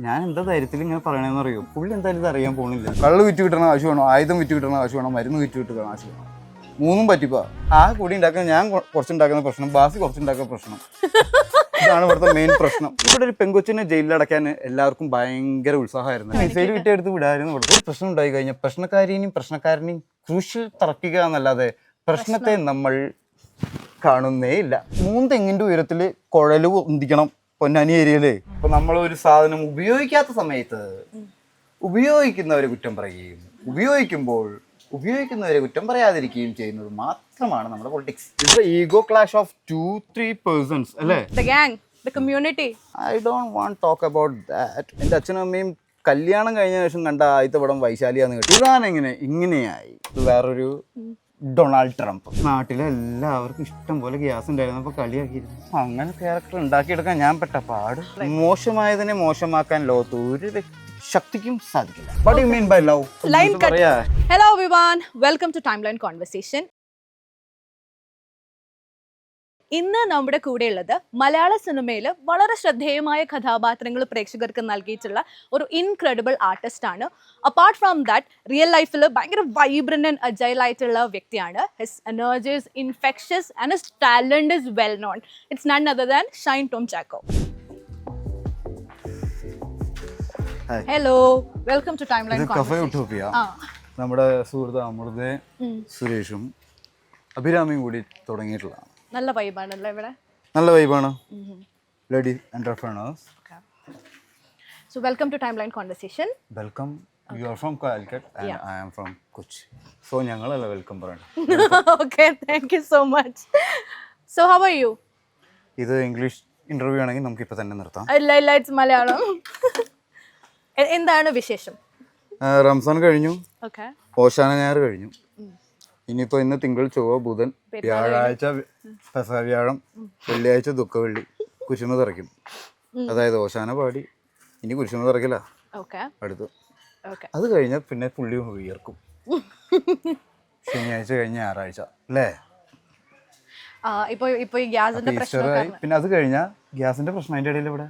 ഞാൻ എന്താ ധൈര്യത്തിൽ ഇങ്ങനെ പറയണമെന്ന് അറിയോ? പുള്ളി എന്തായാലും ഇത് അറിയാൻ പോകുന്നില്ല. കള്ള് വിറ്റ് കിട്ടണ ആവശ്യം വേണോ, ആയുധം വിറ്റ് കിട്ടണ ആവശ്യം വേണോ, മരുന്ന് വിറ്റ് കിട്ടുന്ന ആവശ്യം വേണം. മൂന്നും പറ്റിപ്പോ ആ കൂടി ഉണ്ടാക്കുന്ന ഞാൻ കുറച്ചുണ്ടാക്കുന്ന പ്രശ്നം, ബാസി കുറച്ചുണ്ടാക്കുന്ന പ്രശ്നം. ഇതാണ് ഇവിടുത്തെ മെയിൻ പ്രശ്നം. ഇവിടെ ഒരു പെങ്കൊച്ചിനെ ജയിലിലടക്കാൻ എല്ലാവർക്കും ഭയങ്കര ഉത്സാഹമായിരുന്നു. മിസൈൽ വിട്ടെടുത്ത് വിടായിരുന്നു. ഇവിടെ ഒരു പ്രശ്നം ഉണ്ടായി കഴിഞ്ഞാൽ പ്രശ്നക്കാരനെയും ക്രൂഷ്യൽ തറക്കുക എന്നല്ലാതെ പ്രശ്നത്തെ നമ്മൾ കാണുന്നേ ഇല്ല. 3 തെങ്ങിന്റെ ഉയരത്തിൽ കുഴല് പൊന്തിക്കണം പൊന്നാനി ഏരിയയില്. ഇപ്പൊ നമ്മൾ ഒരു സാധനം ഉപയോഗിക്കാത്ത സമയത്ത് ഉപയോഗിക്കുന്നവരെ കുറ്റം പറയുകയും ഉപയോഗിക്കുമ്പോൾ ഉപയോഗിക്കുന്നവരെ കുറ്റം പറയാതിരിക്കുകയും ചെയ്യുന്നത് മാത്രമാണ് നമ്മുടെ politics. It's ego clash of 2-3 persons അല്ലേ? The gang, the community. I don't want talk about that. എൻ്റെ അച്ഛനും അമ്മയും കല്യാണം കഴിഞ്ഞ ശേഷം കണ്ട ആദ്യത്തെ പടം വൈശാലിയാന്ന് കേട്ടു. ഇതാണെങ്ങനെ ഇങ്ങനെയായി. ഇത് വേറൊരു ഡൊണാൾഡ് ട്രംപ്. നാട്ടിലെ എല്ലാവർക്കും ഇഷ്ടം പോലെ ഗ്യാസ് ഉണ്ടായിരുന്നു, അപ്പൊ കളിയാക്കിയിരുന്നു. അങ്ങനെ ക്യാരക്ടർ ഉണ്ടാക്കിയെടുക്കാൻ ഞാൻ പെട്ട പാട്. മോശമായതിനെ മോശമാക്കാൻ ലോകത്ത് ഒരു ശക്തിക്കും സാധിക്കില്ല. What do you mean by love? Line cut. Hello everyone, welcome to Timeline Conversation. ഇന്ന് നമ്മുടെ കൂടെയുള്ളത് മലയാള സിനിമയിൽ വളരെ ശ്രദ്ധേയമായ കഥാപാത്രങ്ങൾ പ്രേക്ഷകർക്ക് നൽകിയിട്ടുള്ള ഒരു ഇൻക്രെഡിബിൾ ആർട്ടിസ്റ്റ് ആണ്. അപ്പാർട്ട് ഫ്രോം ദാറ്റ് റിയൽ ലൈഫിൽ ഭയങ്കര വൈബ്രന്റ് ആൻഡ് അജൈൽ ആയിട്ടുള്ള വ്യക്തിയാണ്. His energy is infectious and his talent is well known. It's none other than Shine Tom Chacko. Hello, welcome to timeline conversation. നമ്മുടെ സുഹൃത്ത് അമൃതേ സുരേഷും അഭിരാമിയും കൂടി തുടങ്ങിയിട്ടുള്ളതാണ്. നല്ല വൈബാണല്ലേ ഇവിടെ? നല്ല വൈബാണ്. Lady entrepreneurs. So welcome to Timeline Conversation. Welcome. You are from Calicut and I am from Kochi. So ഞങ്ങളല്ല welcome പറയണം. Okay, thank you so much. So how are you? ഇത് ഇംഗ്ലീഷ് ഇന്റർവ്യൂ ആണെങ്കിൽ നമുക്ക് ഇപ്പൊ തന്നെ നിർത്താം. ഇല്ല, ഇറ്റ്സ് മലയാളം. എന്താണ് വിശേഷം? റംസാൻ കഴിഞ്ഞു, ഓക്കെ. ഓശാന ഞായർ കഴിഞ്ഞു. ഇനിയിപ്പോ ഇന്ന് തിങ്കൾ, ചൊവ്വ, ബുധൻ, വ്യാഴാഴ്ച പെസഹ വ്യാഴം, വെള്ളിയാഴ്ച ദുഃഖവെള്ളി, കുരിശുമ തറയ്ക്കും. അതായത് ഓശാന പാടി ഇനി കുരിശുമ തറയ്ക്കില്ല അടുത്ത്. അത് കഴിഞ്ഞാൽ പിന്നെ പുള്ളി ഉയർക്കും. ശനിയാഴ്ച കഴിഞ്ഞ ഞായറാഴ്ച അല്ലേ? പിന്നെ അത് കഴിഞ്ഞാൽ ഗ്യാസിന്റെ പ്രശ്നം അതിന്റെ ഇടയിൽ ഇവിടെ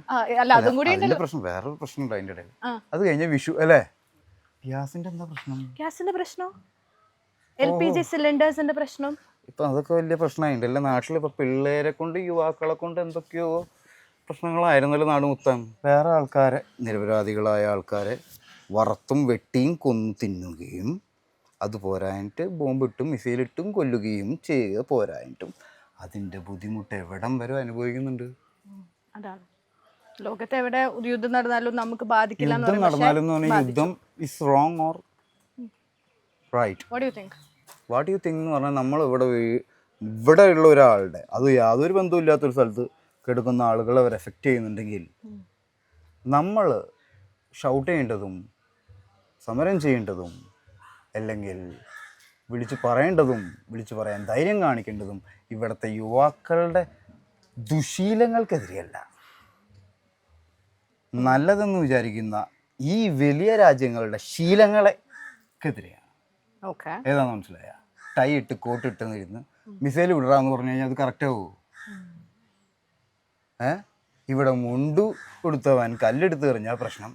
അതിന്റെ പ്രശ്നം, വേറൊരു പ്രശ്നം ഉണ്ട് അതിന്റെ ഇടയിൽ. അത് കഴിഞ്ഞ വിഷു അല്ലേ? ഗ്യാസിന്റെ എന്താ പ്രശ്നം? ഗ്യാസിന്റെ പ്രശ്നം, LPG സിലിണ്ടേഴ്സിന്റെ പ്രശ്നം. ഇപ്പൊ അതൊക്കെ വലിയ പ്രശ്നമായിട്ടല്ലേ നാട്ടിൽ. ഇപ്പൊ പിള്ളേരെ കൊണ്ട് യുവാക്കളെ കൊണ്ട് എന്തൊക്കെയോ പ്രശ്നങ്ങളായിരുന്നല്ലോ നാട് മൊത്തം. വേറെ ആൾക്കാരെ, നിരപരാധികളായ ആൾക്കാരെ വറുത്തും വെട്ടിയും കൊന്നു തിന്നുകയും അത് പോരായിട്ട് ബോംബിട്ടും മിസൈലിട്ടും കൊല്ലുകയും ചെയ്യുക പോരായിട്ടും അതിന്റെ ബുദ്ധിമുട്ട് എവിടം വരെ അനുഭവിക്കുന്നുണ്ട്. അതാണ് ലോകത്ത് എവിടെ യുദ്ധം നടന്നാലും നമുക്ക് ബാധിക്കില്ല. യുദ്ധം നടന്നാലും യുദ്ധം is wrong or right? What you think എന്ന് പറഞ്ഞാൽ നമ്മൾ ഇവിടെ ഉള്ള ഒരാളുടെ, അത് യാതൊരു ബന്ധമില്ലാത്തൊരു സ്ഥലത്ത് കിടക്കുന്ന ആളുകളെ അവർ എഫക്റ്റ് ചെയ്യുന്നുണ്ടെങ്കിൽ നമ്മൾ ഷൗട്ട് ചെയ്യേണ്ടതും സമരം ചെയ്യേണ്ടതും അല്ലെങ്കിൽ വിളിച്ചു പറയേണ്ടതും വിളിച്ചു പറയാൻ ധൈര്യം കാണിക്കേണ്ടതും ഇവിടുത്തെ യുവാക്കളുടെ ദുശീലങ്ങൾക്കെതിരെയല്ല, നല്ലതെന്ന് വിചാരിക്കുന്ന ഈ വലിയ രാജ്യങ്ങളുടെ ശീലങ്ങളെക്കെതിരെയാണ്. ഏതാന്ന് മനസ്സിലായ? ടൈ ഇട്ട് കോട്ടിട്ട് ഇരുന്ന് മിസൈൽ വിടാന്ന് പറഞ്ഞു കഴിഞ്ഞാൽ അത് കറക്റ്റ് ആവൂ? ഇവിടെ മുണ്ടു കൊടുത്തവൻ കല്ലെടുത്ത് എറിഞ്ഞാൽ പ്രശ്നം,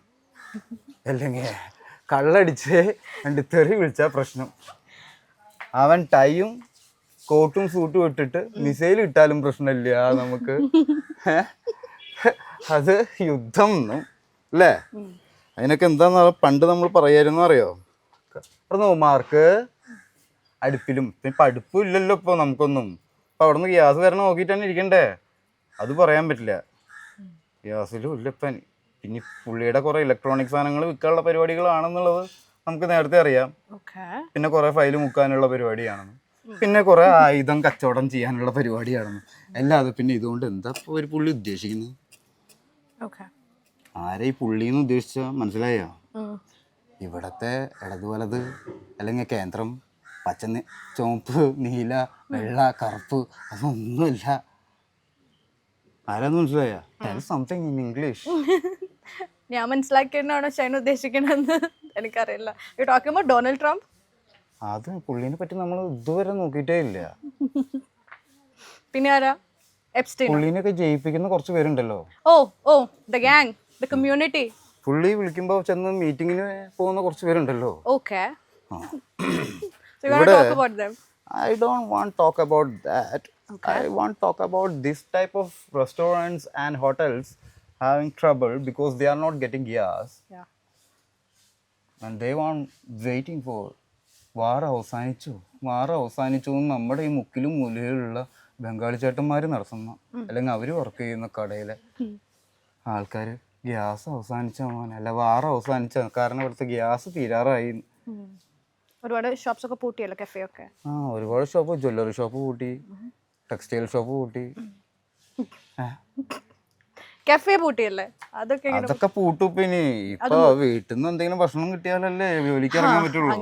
അല്ലെങ്കിൽ കള്ളടിച്ച് രണ്ട് തെറി വിളിച്ചാൽ പ്രശ്നം. അവൻ ടൈയും കോട്ടും സൂട്ടും ഇട്ടിട്ട് മിസൈൽ ഇട്ടാലും പ്രശ്നമില്ല നമുക്ക്. അത് യുദ്ധം അല്ലേ? അതിനൊക്കെ എന്താന്ന് പണ്ട് നമ്മൾ പറയായിരുന്നു അറിയോ? മാർക്ക് അടുപ്പിലും. ഇപ്പം അടുപ്പും ഇല്ലല്ലോ ഇപ്പോൾ നമുക്കൊന്നും. ഇപ്പം അവിടെ നിന്ന് ഗ്യാസ് വരണം നോക്കിയിട്ട് തന്നെ ഇരിക്കണ്ടേ? അത് പറയാൻ പറ്റില്ല. ഗ്യാസിലും ഇല്ല ഇപ്പം. പിന്നെ പുള്ളിയുടെ കുറേ ഇലക്ട്രോണിക് സാധനങ്ങൾ വിൽക്കാനുള്ള പരിപാടികളാണെന്നുള്ളത് നമുക്ക് നേരത്തെ അറിയാം. പിന്നെ കുറേ ഫയൽ മുക്കാനുള്ള പരിപാടിയാണെന്ന്, പിന്നെ കുറേ ആയുധം കച്ചവടം ചെയ്യാനുള്ള പരിപാടിയാണെന്ന്. അല്ലാതെ പിന്നെ ഇതുകൊണ്ട് എന്താ ഇപ്പോൾ ഒരു പുള്ളി ഉദ്ദേശിക്കുന്നത്? ആരെ ഈ പുള്ളിന്ന് ഉദ്ദേശിച്ച മനസ്സിലായോ? ഇവിടത്തെ ഇടത് വലത് അല്ലെങ്കിൽ കേന്ദ്രം, പച്ച ചുവപ്പ് നീല വെള്ള കറുപ്പ് അതൊന്നുമില്ല. ആരാന്ന് മനസ്സിലായോ? Something in English. ഞാൻ മനസ്സിലാക്കിയാണോ ഷൈൻ ഉദ്ദേശിക്കണെന്ന് എനിക്കറിയില്ല. You talking about Donald Trump? അത് പുള്ളിനെ പറ്റി നമ്മൾ ഇതുവരെ നോക്കിയിട്ടേ ഇല്ല. പിന്നെ ആരാ? എപ്സ്റ്റൈൻ. പുള്ളിനെയൊക്കെ ജയിപ്പിക്കുന്ന കുറച്ച് പേരുണ്ടല്ലോ. The gang, the community. പുള്ളി വിളിക്കുമ്പോൾ ചെന്ന് മീറ്റിങ്ങിന് പോകുന്ന കുറച്ച് പേരുണ്ടല്ലോ. Okay. ആ. So you want to talk about them? I don't want to talk about that. Okay. I want to talk about this type of restaurants and hotels having trouble because they are not getting gas Yeah. and they want waiting for വാർ അവസാനിച്ചു എന്ന് നമ്മുടെ ഈ മുക്കിലും മൂലയിലുള്ള ബംഗാളി ചേട്ടന്മാർ നടത്തുന്ന അല്ലെങ്കിൽ അവർ work ചെയ്യുന്ന കടയിലെ ആൾക്കാർ ഗ്യാസ് അവസാനിച്ച അല്ല വാർ അവസാനിച്ച കാരണം ഇവിടുത്തെ ഗ്യാസ് തീരാറായി. ഒരുപാട് ഷോപ്സ് ഒക്കെ പൂട്ടിയല്ലോ, കഫേ ഒക്കെ. ഒരുപാട് ഷോപ്പ്, ജ്വല്ലറി ഷോപ്പ് പൂട്ടി, ടെക്സ്റ്റൈൽ ഷോപ്പ് പൂട്ടി. കഫേ പൂട്ടിയല്ലേ, അതൊക്കെ അതൊക്കെ പൂട്ടും. പിന്നെ ഇപ്പൊ വീട്ടിൽ നിന്ന് എന്തെങ്കിലും ഭക്ഷണം കിട്ടിയാലല്ലേ ജോലിക്ക് ഇറങ്ങാൻ പറ്റുള്ളൂ.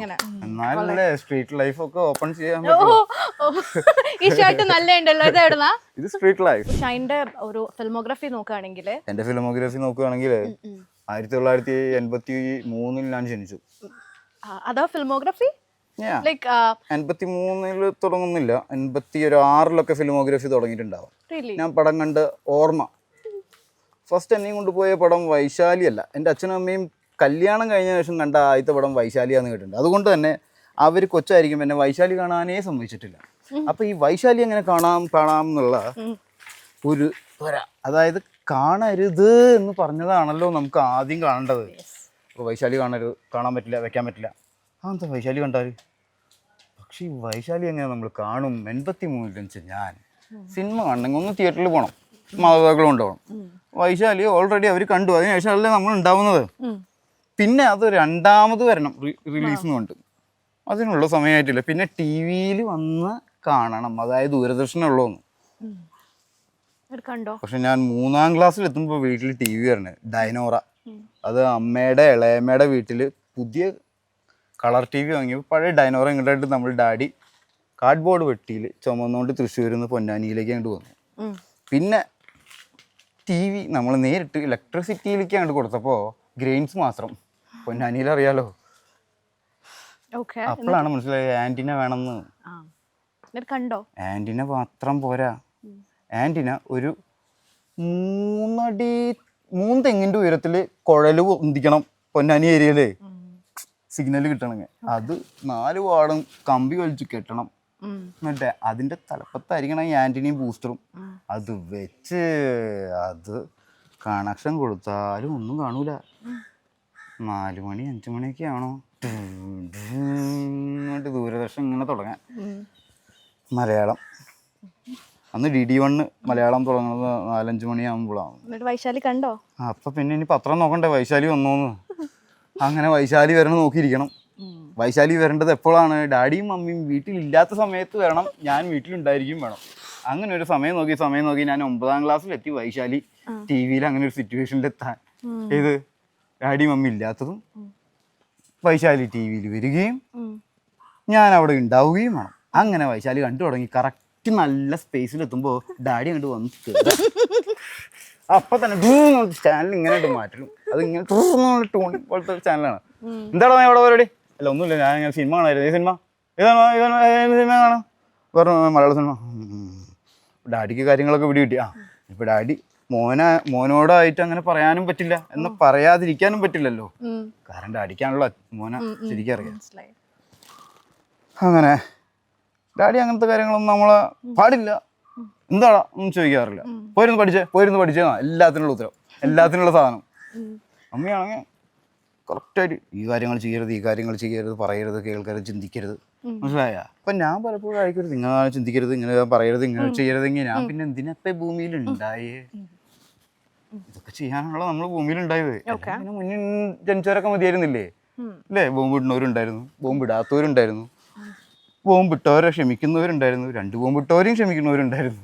എന്നാലല്ലേ സ്ട്രീറ്റ് ലൈഫ് ഒക്കെ ഓപ്പൺ ചെയ്യാൻ പറ്റുള്ളൂ. ഈ ഷർട്ട് നല്ല ഉണ്ടല്ലോ, ഇത് എവിടുന്നാ? ഇത് സ്ട്രീറ്റ് ലൈഫ്. ഷൈൻ്റെ ഒരു ഫിൽമോഗ്രാഫി നോക്കുകയാണെങ്കിൽ, എന്റെ ഫിലിമോഗ്രാഫി നോക്കുകയാണെങ്കിൽ 1983 ഞാൻ ജനിച്ചു. അതാ ഫിൽമോഗ്രാഫി? 83 തുടങ്ങുന്നില്ല, 86 ഫിലിമോഗ്രാഫി തുടങ്ങിയിട്ടുണ്ടാവും. ഞാൻ പടം കണ്ട് ഓർമ്മ ഫസ്റ്റ് എന്നെയും കൊണ്ടുപോയ പടം വൈശാലി അല്ല, എൻ്റെ അച്ഛനും അമ്മയും കല്യാണം കഴിഞ്ഞ ശേഷം കണ്ട ആദ്യത്തെ പടം വൈശാലിയാന്ന് കേട്ടിട്ടുണ്ട്. അതുകൊണ്ട് തന്നെ അവർ കൊച്ചായിരിക്കും എന്നെ വൈശാലി കാണാനേ സമ്മതിച്ചിട്ടില്ല. അപ്പോൾ ഈ വൈശാലി എങ്ങനെ കാണാം എന്നുള്ള ഒരു ത്വര, അതായത് കാണരുത് എന്ന് പറഞ്ഞതാണല്ലോ നമുക്ക് ആദ്യം കാണേണ്ടത്. അപ്പോൾ വൈശാലി കാണാൻ പറ്റില്ല, വെക്കാൻ പറ്റില്ല. എന്താ വൈശാലി കണ്ടാൽ? പക്ഷേ ഈ വൈശാലി എങ്ങനെ നമ്മൾ കാണും? 83 ഞാൻ സിനിമ കാണണമെങ്കിൽ ഒന്ന് തിയേറ്ററിൽ പോകണം, മാതാപിതാക്കളും ഉണ്ടാവണം. വൈശാലി ഓൾറെഡി അവർ കണ്ടു, അതിനുശേഷം അല്ലേ നമ്മൾ ഉണ്ടാവുന്നത്. പിന്നെ അത് രണ്ടാമത് വരണം റിലീസിന് കൊണ്ട്, അതിനുള്ള സമയമായിട്ടില്ല. പിന്നെ ടി വിയിൽ വന്ന് കാണണം, അതായത് ദൂരദർശനമുള്ളൂന്ന്. പക്ഷെ ഞാൻ 3ാം ക്ലാസ്സിൽ എത്തുമ്പോൾ വീട്ടിൽ ടി വി വരണേ ഡൈനോറ. അത് അമ്മയുടെ ഇളയമ്മയുടെ വീട്ടിൽ പുതിയ കളർ ടി വി വാങ്ങിയപ്പോൾ പഴയ ഡൈനോറ ഇങ്ങോട്ടായിട്ട് നമ്മൾ ഡാഡി കാർഡ്ബോർഡ് വെട്ടിയിൽ ചുമന്നുകൊണ്ട് തൃശ്ശൂരിൽ നിന്ന് പൊന്നാനിയിലേക്ക് അങ്ങോട്ട് വന്നു. പിന്നെ ടി വി നമ്മൾ നേരിട്ട് ഇലക്ട്രിസിറ്റിയിലേക്ക് അങ്ങോട്ട് കൊടുത്തപ്പോൾ ഗ്രെയിൻസ് മാത്രം. പൊന്നാനിയിൽ അറിയാലോ. അപ്പോഴാണ് മനസ്സിലായത് ആൻറ്റിന വേണമെന്ന്. കണ്ടോ? ആൻറ്റിന മാത്രം പോരാ, ആൻറ്റിന ഒരു 3 തെങ്ങിൻ്റെ ഉയരത്തിൽ കുഴൽ പൊന്തിക്കണം പൊന്നാനി ഏരിയയിൽ സിഗ്നൽ കിട്ടണമെങ്കിൽ. അത് 4 വാർഡും കമ്പി വലിച്ച് കെട്ടണം. എന്നിട്ട് അതിൻ്റെ തലപ്പത്തായിരിക്കണം ഈ ആൻറ്റിനിയും ബൂസ്റ്ററും. അത് വെച്ച് അത് കണക്ഷൻ കൊടുത്താലും ഒന്നും കാണൂല. 4 മണി 5 മണിയൊക്കെ ആണോ എന്നിട്ട് ദൂരദർശനം ഇങ്ങനെ തുടങ്ങാൻ. മലയാളം അന്ന് DD1 മലയാളം തുടങ്ങുന്നത് 4-5 മണിയാകുമ്പോഴാണ്. വൈശാലി കണ്ടോ? അപ്പം പിന്നെ ഇനി പത്രം നോക്കണ്ടേ വൈശാലി വന്നോന്ന്. അങ്ങനെ വൈശാലി വരണം നോക്കിയിരിക്കണം. വൈശാലി വരേണ്ടത് എപ്പോഴാണ്? ഡാഡിയും മമ്മിയും വീട്ടിലില്ലാത്ത സമയത്ത് വരണം, ഞാൻ വീട്ടിലുണ്ടായിരിക്കും വേണം. അങ്ങനെ ഒരു സമയം നോക്കി ഞാൻ 9ാം ക്ലാസ്സിലെത്തി വൈശാലി ടി വിയിൽ അങ്ങനെ ഒരു സിറ്റുവേഷനിലെത്താൻ. ഏത് ഡാഡി മമ്മി ഇല്ലാത്തതും വൈശാലി ടി വിയിൽ വരികയും ഞാൻ അവിടെ ഉണ്ടാവുകയും വേണം. അങ്ങനെ വൈശാലി കണ്ടു തുടങ്ങി. കറക്റ്റ് നല്ല സ്പേസിലെത്തുമ്പോൾ ഡാഡി അങ്ങോട്ട് വന്ന് അപ്പം തന്നെ ചാനൽ ഇങ്ങനെ മാറ്റും. അത് ഇങ്ങനെ ടൂൺ പോലത്തെ ഒരു ചാനലാണ്. എന്താണോ അവിടെ പരിപാടി? അല്ല ഒന്നുമില്ല, ഞാൻ ഇങ്ങനെ സിനിമ കാണായിരുന്നു. ഈ സിനിമ സിനിമ കാണാം പറഞ്ഞു, മലയാള സിനിമ. ഡാഡിക്ക് കാര്യങ്ങളൊക്കെ പിടി കിട്ടി. ഇപ്പം ഡാഡി മോനോടായിട്ട് അങ്ങനെ പറയാനും പറ്റില്ല, എന്ന് പറയാതിരിക്കാനും പറ്റില്ലല്ലോ. കാരണം ഡാഡിക്കാണല്ലോ മോനെ ശരിക്കും അറിയാം. അങ്ങനെ ഡാഡി അങ്ങനത്തെ കാര്യങ്ങളൊന്നും നമ്മളെ പാടില്ല, എന്താടാ ഒന്നും ചോദിക്കാറില്ല. പോയിരുന്നു പഠിച്ചേന്നാ എല്ലാത്തിനുള്ള ഉത്തരം, എല്ലാത്തിനുള്ള സാധനം. അമ്മയാണെങ്കിൽ കറക്റ്റായിട്ട് ഈ കാര്യങ്ങൾ ചെയ്യരുത്, പറയരുത്, കേൾക്കരുത്, ചിന്തിക്കരുത്, മനസ്സിലായ? അപ്പം ഞാൻ പലപ്പോഴും ആയിരിക്കരുത്, ഇങ്ങനെ ചിന്തിക്കരുത്, ഇങ്ങനെ പറയരുത്, ഇങ്ങനെ ചെയ്യരുതെങ്കിൽ ഞാൻ പിന്നെ എന്തിനത്തെ ഭൂമിയിൽ ഉണ്ടായേ? ഇതൊക്കെ ചെയ്യാനുള്ള നമ്മൾ ഭൂമിയിൽ ഉണ്ടായത്. പിന്നെ മുന്നിൽ ജനിച്ചവരൊക്കെ മതിയായിരുന്നില്ലേ? അല്ലേ? ബോംബിടുന്നവരുണ്ടായിരുന്നു, ബോംബിടാത്തവരുണ്ടായിരുന്നു, ബോംബിട്ടവരെ ക്ഷമിക്കുന്നവരുണ്ടായിരുന്നു, 2 ബോംബിട്ടവരെയും ക്ഷമിക്കുന്നവരുണ്ടായിരുന്നു,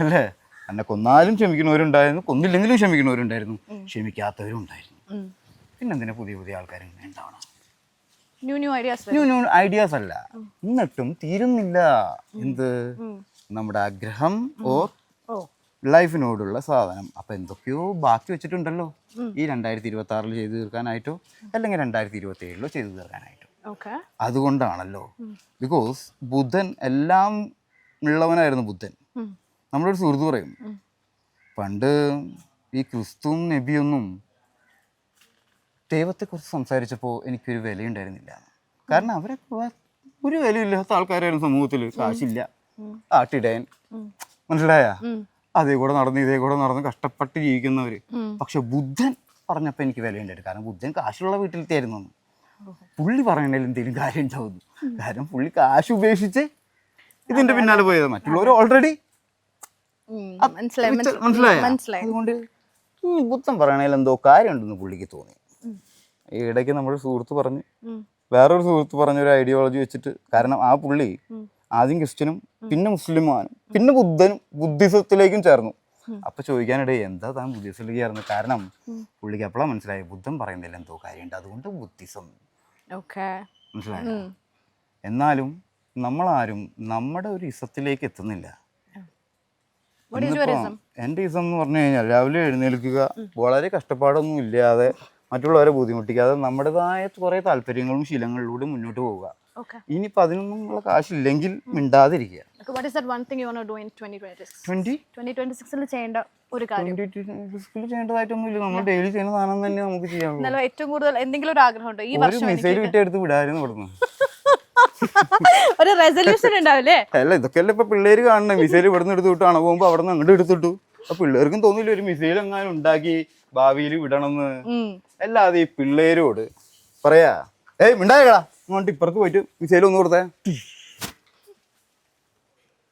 അല്ലേ? എന്നെ കൊന്നാലും ക്ഷമിക്കുന്നവരുണ്ടായിരുന്നു, കൊന്നില്ലെങ്കിലും ക്ഷമിക്കുന്നവരുണ്ടായിരുന്നു, ക്ഷമിക്കാത്തവരും ഉണ്ടായിരുന്നു. പിന്നെന്തിനാ പുതിയ ആൾക്കാർ ഉണ്ടാവണം? ന്യൂ ഐഡിയാസ് അല്ല, എന്നിട്ടും തീരുന്നില്ല. എന്ത്? നമ്മുടെ ആഗ്രഹം ലൈഫിനോടുള്ള സാധനം. അപ്പം എന്തൊക്കെയോ ബാക്കി വെച്ചിട്ടുണ്ടല്ലോ, ഈ 2026 ചെയ്തു തീർക്കാനായിട്ടോ അല്ലെങ്കിൽ 2027 ചെയ്തു തീർക്കാനായിട്ടോ. അതുകൊണ്ടാണല്ലോ, ബിക്കോസ് ബുദ്ധൻ എല്ലാം ഉള്ളവനായിരുന്നു ബുദ്ധൻ. നമ്മളൊരു സുഹൃത്ത് പറയും, പണ്ട് ഈ ക്രിസ്തുവും നബിയൊന്നും ദൈവത്തെക്കുറിച്ച് സംസാരിച്ചപ്പോൾ എനിക്കൊരു വിലയുണ്ടായിരുന്നില്ല. കാരണം അവരൊക്കെ ഒരു വിലയില്ലാത്ത ആൾക്കാരായിരുന്നു സമൂഹത്തിൽ. കാശില്ല, ആട്ടിടയൻ, മനസ്സിലായ, അതേ കൂടെ നടന്ന് ഇതേ കൂടെ നടന്ന് കഷ്ടപ്പെട്ട് ജീവിക്കുന്നവര്. പക്ഷെ ബുദ്ധൻ പറഞ്ഞപ്പോൾ എനിക്ക് വിലയുണ്ടായിരുന്നു. കാരണം ബുദ്ധൻ കാശുള്ള വീട്ടിലത്തെയായിരുന്നു. പുള്ളി പറയണതിൽ എന്തെങ്കിലും കാര്യം ഉണ്ടാവുന്നു. കാരണം പുള്ളി കാശ് ഉപേക്ഷിച്ച് ഇതിന്റെ പിന്നാലെ പോയത്. മറ്റുള്ളവർ ഓൾറെഡി മനസ്സിലായ. അതുകൊണ്ട് ബുദ്ധൻ പറയണതിൽ എന്തോ കാര്യം ഉണ്ടെന്ന് പുള്ളിക്ക് തോന്നി. ഈ ഇടയ്ക്ക് നമ്മുടെ സുഹൃത്ത് പറഞ്ഞ്, വേറൊരു സുഹൃത്ത് പറഞ്ഞൊരു ഐഡിയോളജി വെച്ചിട്ട്, കാരണം ആ പുള്ളി ആദ്യം ക്രിസ്ത്യനും പിന്നെ മുസ്ലിമാനും പിന്നെ ബുദ്ധിസത്തിലേക്കും ചേർന്നു. അപ്പൊ ചോദിക്കാനിടയിൽ എന്താ താൻ ബുദ്ധിസത്തിലേക്ക് ചേർന്നു? കാരണം പുള്ളിക്ക് അപ്പോഴാണ് മനസ്സിലായി ബുദ്ധൻ പറയുന്നതിൽ എന്തോ കാര്യമുണ്ട്, അതുകൊണ്ട് ബുദ്ധിസം. മനസ്സിലായോ? എന്നാലും നമ്മളാരും നമ്മുടെ ഒരു ഇസത്തിലേക്ക് എത്തുന്നില്ല. എൻ്റെ ഇസം എന്ന് പറഞ്ഞു കഴിഞ്ഞാൽ രാവിലെ എഴുന്നേൽക്കുക, വളരെ കഷ്ടപ്പാടൊന്നും ഇല്ലാതെ മറ്റുള്ളവരെ ബുദ്ധിമുട്ടിക്കാതെ നമ്മുടേതായ കുറെ താല്പര്യങ്ങളും ശീലങ്ങളിലൂടെ മുന്നോട്ട് പോവുക. ഇനിയിപ്പോൾ അതിനൊന്നും ഉള്ള കാശില്ലെങ്കിൽ മിണ്ടാതിരിക്കുക. ചെയ്യേണ്ടതായിട്ടൊന്നുമില്ല. നമ്മൾ ഡെയിലി ചെയ്യുന്ന സാധനം തന്നെ നമുക്ക് ചെയ്യാനുള്ളൂ. ഏറ്റവും കൂടുതൽ എന്തെങ്കിലും ഒരു ആഗ്രഹമുണ്ടോ? ഈ ഒരു മിസൈൽ വിട്ടെടുത്ത് വിടായിരുന്നു ഇവിടുന്ന്. ഒരു റെസൊല്യൂഷൻ ഉണ്ടാവില്ലേ? അല്ല, ഇതൊക്കെയല്ലേ ഇപ്പൊ പിള്ളേര് കാണണേ. മിസൈൽ ഇവിടുന്ന് എടുത്ത് വിട്ടു, അണ പോകുമ്പോ അവിടെ നിന്ന് അങ്ങോട്ട് എടുത്തിട്ടു. അപ്പൊ പിള്ളേർക്കും തോന്നില്ല ഒരു മിസൈൽ എങ്ങാനും ഉണ്ടാക്കി ഭാവിയിൽ വിടണമെന്ന്. അല്ലാതെ ഈ പിള്ളേരോട് പറയാ, ഏയ് മിണ്ടായടാ അങ്ങോട്ട് ഇപ്പുറത്ത് പോയിട്ട് മിസൈൽ ഒന്ന് കൊടുത്തേ,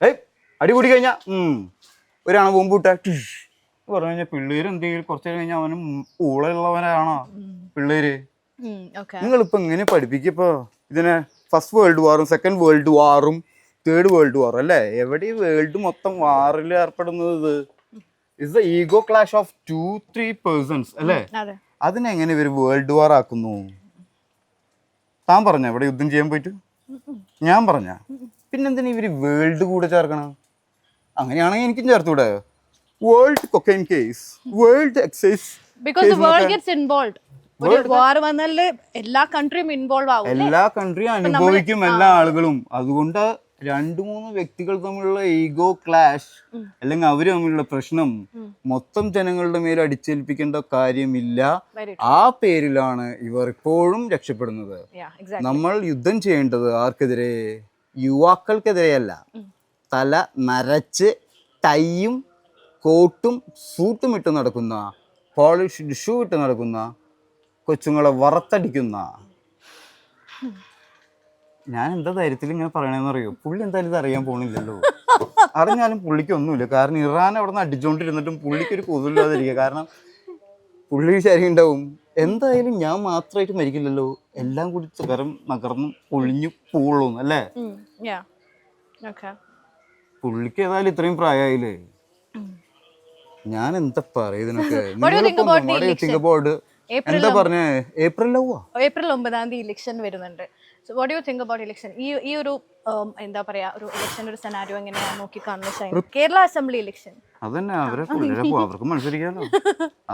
ഏയ് അടികൂടി കഴിഞ്ഞാ ഒരാണ ബോംബ് വിട്ടാ പറഞ്ഞു കഴിഞ്ഞാൽ പിള്ളേര് എന്തെങ്കിലും കുറച്ചു നേരം കഴിഞ്ഞാൽ അവനും ഊളുള്ളവരാണോ പിള്ളേര്? നിങ്ങളിപ്പോ എങ്ങനെ പഠിപ്പിക്കപ്പോ ഇതിനെ? ഫസ്റ്റ് വേൾഡ് വാറും സെക്കൻഡ് വേൾഡ് വാറും തേർഡ് വേൾഡ് വാറും അല്ലേ? എവിടെ വേൾഡ് മൊത്തം വാറിൽ ഏർപ്പെടുന്നത്? Is the ego clash of 2-3 persons അല്ലേ? അതിനെങ്ങനെ ഇവർ വേൾഡ് വാർ ആക്കുന്നു? താൻ പറഞ്ഞ ഇവിടെ യുദ്ധം ചെയ്യാൻ പോയിട്ട്? ഞാൻ പറഞ്ഞ പിന്നെന്തിനാ ഇവര് വേൾഡ് കൂടെ ചേർക്കണം? അങ്ങനെയാണെങ്കിൽ എനിക്കും ചേർത്തൂടെ? World cocaine case, world excise, എല്ലാ കൺട്രിയും ഇൻവോൾവ് ആവും, എല്ലാ കൺട്രിയും അനുഭവിക്കും, എല്ലാ ആളുകളും. അതുകൊണ്ട് 2-3 വ്യക്തികൾ തമ്മിലുള്ള ഈഗോ ക്ലാഷ് അല്ലെങ്കിൽ അവര് തമ്മിലുള്ള പ്രശ്നം മൊത്തം ജനങ്ങളുടെ മേൽ അടിച്ചേൽപ്പിക്കേണ്ട കാര്യമില്ല. ആ പേരിലാണ് ഇവർ ഇപ്പോഴും രക്ഷപ്പെടുന്നത്. നമ്മൾ യുദ്ധം ചെയ്യേണ്ടത് ആർക്കെതിരെ? യുവാക്കൾക്കെതിരെയല്ല. തല നരച്ച് ടൈയും കോട്ടും സൂട്ടും ഇട്ട് നടക്കുന്ന, പോളിഷ്ഡ് ഷൂ ഇട്ട് നടക്കുന്ന, കൊച്ചുങ്ങളെ വറുത്തടിക്കുന്ന. ഞാൻ എന്താ ധൈര്യത്തിൽ ഇങ്ങനെ പറയണെന്ന് അറിയോ? പുള്ളി എന്തായാലും ഇത് അറിയാൻ പോണില്ലല്ലോ. അറിഞ്ഞാലും പുള്ളിക്ക് ഒന്നുമില്ല. കാരണം ഇറാൻ അവിടെ നിന്ന് അടിച്ചോണ്ടിരുന്നിട്ടും പുള്ളിക്കൊരു കൊതില്ലാതിരിക്കുക. കാരണം പുള്ളി ശരി ഉണ്ടാവും, എന്തായാലും ഞാൻ മാത്രമായിട്ട് മരിക്കില്ലല്ലോ, എല്ലാം കൂടി നകർന്നും ഒഴിഞ്ഞു പോവുള്ളൂ അല്ലേ? പുള്ളിക്ക് ഏതായാലും ഇത്രയും പ്രായമായില്ലേ. ഞാൻ എന്താ പറയുന്നൊക്കെ എന്താ പറഞ്ഞേ? ഏപ്രിൽ 9 ഇലക്ഷൻ വരുന്നുണ്ട്. So what do you think about election? ഈ ഒരു എന്താ പറയാ, ഒരു ഇലക്ഷൻ ഒരു സെനാരിയോ എങ്ങനെയാ നോക്കി കാണുന്നത്? കേരള അസംബ്ലി ഇലക്ഷൻ അതന്നെ, അവർക്ക് മത്സരിക്കാലോ.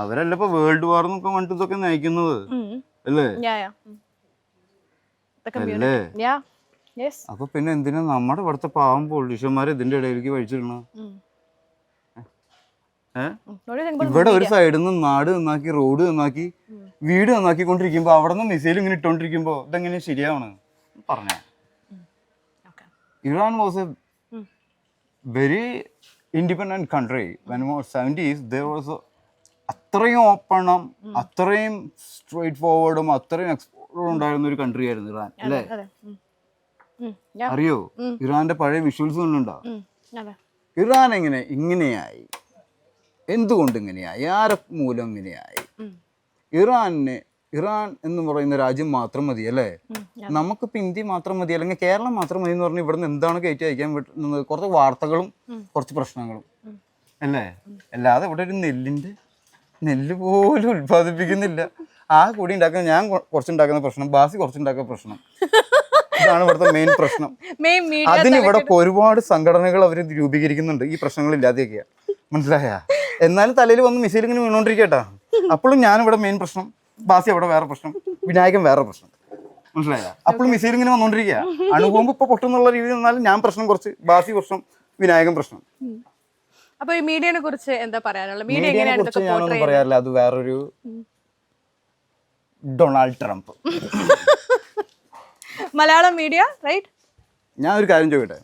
അവരല്ല ഇപ്പൊ വേൾഡ് വാർ എന്നൊക്കെ പറഞ്ഞിട്ട് ഇതൊക്കെ നയിക്കുന്നത് അല്ലേ? അപ്പൊ പിന്നെ എന്തിനാ നമ്മുടെ ഇവിടുത്തെ പാവം പൊളിറ്റീഷ്യന്മാർ ഇതിന്റെ ഇടയിലേക്ക് വഴിച്ചിടണ? ഇവിടെ ഒരു സൈഡിൽ നിന്ന് നാട് നന്നാക്കി, റോഡ് നന്നാക്കി, വീട് നന്നാക്കിക്കൊണ്ടിരിക്കുമ്പോ അവിടെ നിന്ന് മിസൈൽ ഇങ്ങനെ ഇട്ടോണ്ടിരിക്കുമ്പോ ഇതെങ്ങനെ ശരിയാവണ് പറഞ്ഞ? Iran was A very independent country. When was 70s there was അത്രയും ഓപ്പണും അത്രയും സ്ട്രേറ്റ് ഫോർവേഡും അത്രയും എക്സ്പോർട്ടും ഉണ്ടായിരുന്ന ഒരു കൺട്രി ആയിരുന്നു ഇറാൻ അല്ലേ? അറിയോ ഇറാന്റെ പഴയ വിഷ്വൽസ് ഒന്നുണ്ടോ? ഇറാൻ ഇങ്ങനെയായി? എന്തുകൊണ്ട് ഇങ്ങനെയായി? ആരെ മൂലം ഇങ്ങനെയായി? ഇറാൻ എന്ന് പറയുന്ന രാജ്യം മാത്രം മതി അല്ലേ? നമുക്കിപ്പോൾ ഇന്ത്യ മാത്രം മതി, അല്ലെങ്കിൽ കേരളം മാത്രം മതി എന്ന് പറഞ്ഞാൽ ഇവിടുന്ന് എന്താണ് കയറ്റി അയക്കാൻ പറ്റുന്നത്? കുറച്ച് വാർത്തകളും കുറച്ച് പ്രശ്നങ്ങളും അല്ലേ? അല്ലാതെ ഇവിടെ ഒരു നെല്ല് പോലും ഉത്പാദിപ്പിക്കുന്നില്ല. ആ കൂടി ഉണ്ടാക്കുന്ന ഞാൻ കുറച്ചുണ്ടാക്കുന്ന പ്രശ്നം, ബാസി കുറച്ചുണ്ടാക്കുന്ന പ്രശ്നം, ഇതാണ് ഇവിടുത്തെ മെയിൻ പ്രശ്നം. അതിനിവിടെ ഒരുപാട് സംഘടനകൾ അവർ രൂപീകരിക്കുന്നുണ്ട് ഈ പ്രശ്നങ്ങൾ ഇല്ലാതെയൊക്കെയാ, മനസ്സിലായ? എന്നാലും തലയിൽ വന്ന് മിസൈൽ ഇങ്ങനെ വീണോണ്ടിരിക്കട്ടാ. അപ്പോഴും ഞാനിവിടെ മെയിൻ പ്രശ്നം, ബാസി അവിടെ വേറെ പ്രശ്നം, വിനായകൻ വേറെ പ്രശ്നം, മനസ്സിലായ? അപ്പോഴും മിസൈൽ ഇങ്ങനെ വന്നോണ്ടിരിക്കുക. അണുബോംബ് ഇപ്പൊ പൊട്ടുന്നുള്ള രീതിയിൽ വന്നാലും ഞാൻ പ്രശ്നം കുറച്ച്, ബാസി പ്രശ്നം, വിനായകൻ പ്രശ്നം. അപ്പൊ ഈ മീഡിയനെ കുറിച്ച് എന്താ പറയാനുള്ളത്? മീഡിയനെ കുറിച്ച് ഞാനൊന്നും പറയാറില്ല. അത് വേറൊരു Donald Trump. Malayalam media right. ഞാൻ ഒരു കാര്യം ചോദിക്കട്ടെ,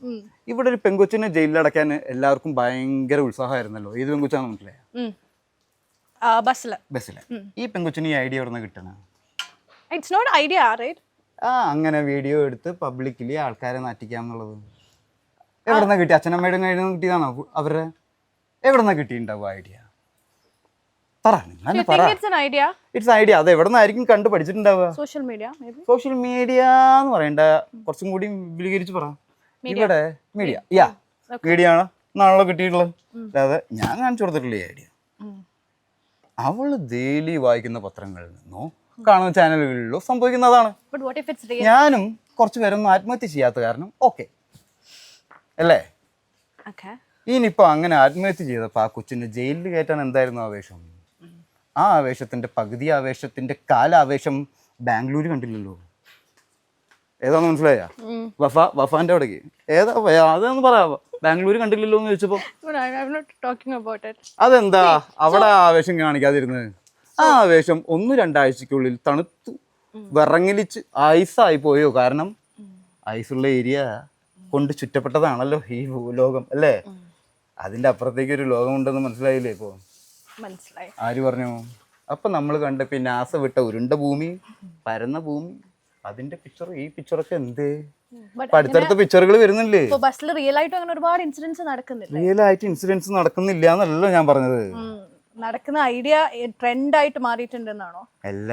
ഇവിടെ ഒരു പെങ്കൊച്ചിനെ ജയിലിലടക്കാൻ എല്ലാവർക്കും ഭയങ്കര ഉത്സാഹമായിരുന്നല്ലോ. ഏത് പെങ്കൊച്ചാന്ന് മനസ്സിലായ? ബസ്സിലെ. ഈ പെങ്കൊച്ചിന് ഈ ഐഡിയ എവിടെ നിന്ന് കിട്ടണ? It's not idea right. അങ്ങനെ വീഡിയോ എടുത്ത് പബ്ലിക്കലി ആൾക്കാരെ നാറ്റിക്കാന്നുള്ളത് എവിടെ നിന്നാ കിട്ടി? അച്ഛനമ്മയുടെ കയ്യിൽ നിന്ന് കിട്ടിയതാണോ അവരുടെ? എവിടെ നിന്നാ കിട്ടിയിട്ടുണ്ടാവും ഐഡിയ? It's idea. അത് എവിടെ നിന്നായിരിക്കും കണ്ടു പഠിച്ചിട്ടുണ്ടാവുക? സോഷ്യൽ മീഡിയ എന്ന് പറയണ്ട, കുറച്ചും കൂടി വിപുലീകരിച്ച് പറ. ഇവിടെ മീഡിയ ആണ് നാളെ കിട്ടിയിട്ടുള്ളത്. അല്ലാതെ ഞാൻ കാണിച്ചു കൊടുത്തിട്ടില്ല ഈ ഐഡിയ. അവള് ഡെയിലി വായിക്കുന്ന പത്രങ്ങളിൽ നിന്നോ കാണുന്ന ചാനലുകളിലോ സംഭവിക്കുന്നതാണ്. ഞാനും കുറച്ചു പേരൊന്നും ആത്മഹത്യ ചെയ്യാത്ത കാരണം ഓക്കെ അല്ലേ? ഇനിയിപ്പോ അങ്ങനെ ആത്മഹത്യ ചെയ്തപ്പോ ആ കൊച്ചിനെ ജയിലിൽ കയറ്റാൻ എന്തായിരുന്നു ആവേശം? ആ ആവേശത്തിന്റെ പകുതി ആവേശത്തിന്റെ കാലാവേശം ബാംഗ്ലൂര് കണ്ടില്ലല്ലോ. ഏതാന്ന് മനസ്സിലായ? വഫാന്റെ അവിടേക്ക് ഏതാ അതൊന്ന് പറയാ. ബാംഗ്ലൂര് കണ്ടില്ലല്ലോ എന്ന് ചോദിച്ചപ്പോ അതെന്താ അവിടെ ആവേശം കാണിക്കാതിരുന്നത്? ആ ആവേശം 1-2 ആഴ്ചക്കുള്ളിൽ തണുത്തു വിറങ്ങലിച്ച് ഐസായി പോയോ? കാരണം ഐസുള്ള ഏരിയ കൊണ്ട് ചുറ്റപ്പെട്ടതാണല്ലോ ഈ ഭൂലോകം അല്ലേ? അതിന്റെ അപ്പുറത്തേക്ക് ഒരു ലോകമുണ്ടെന്ന് മനസ്സിലായില്ലേ ഇപ്പോ? മനസ്സിലായി. ആര് പറഞ്ഞു? അപ്പൊ നമ്മൾ കണ്ട പിന്നെ നാസ വിട്ട ഉരുണ്ട ഭൂമി, പരന്ന ഭൂമി, അതിന്റെ പിക്ചർ ഈ പിക്ചറൊക്കെ എന്തേ അടുത്തടുത്ത പിക്ചറുകൾ വരുന്നില്ലേ? റിയൽ ആയിട്ട് അങ്ങനെ ഒരുപാട് ഇൻസിഡൻസ് നടക്കുന്നില്ല. റിയൽ ആയിട്ട് ഇൻസിഡൻസ് നടക്കുന്നില്ല എന്നല്ലോ ഞാൻ പറഞ്ഞത്. നടക്കുന്ന ഐഡിയ ട്രെൻഡ് ആയിട്ട് മാറിയിട്ടുണ്ടെന്നാണോ? അല്ല,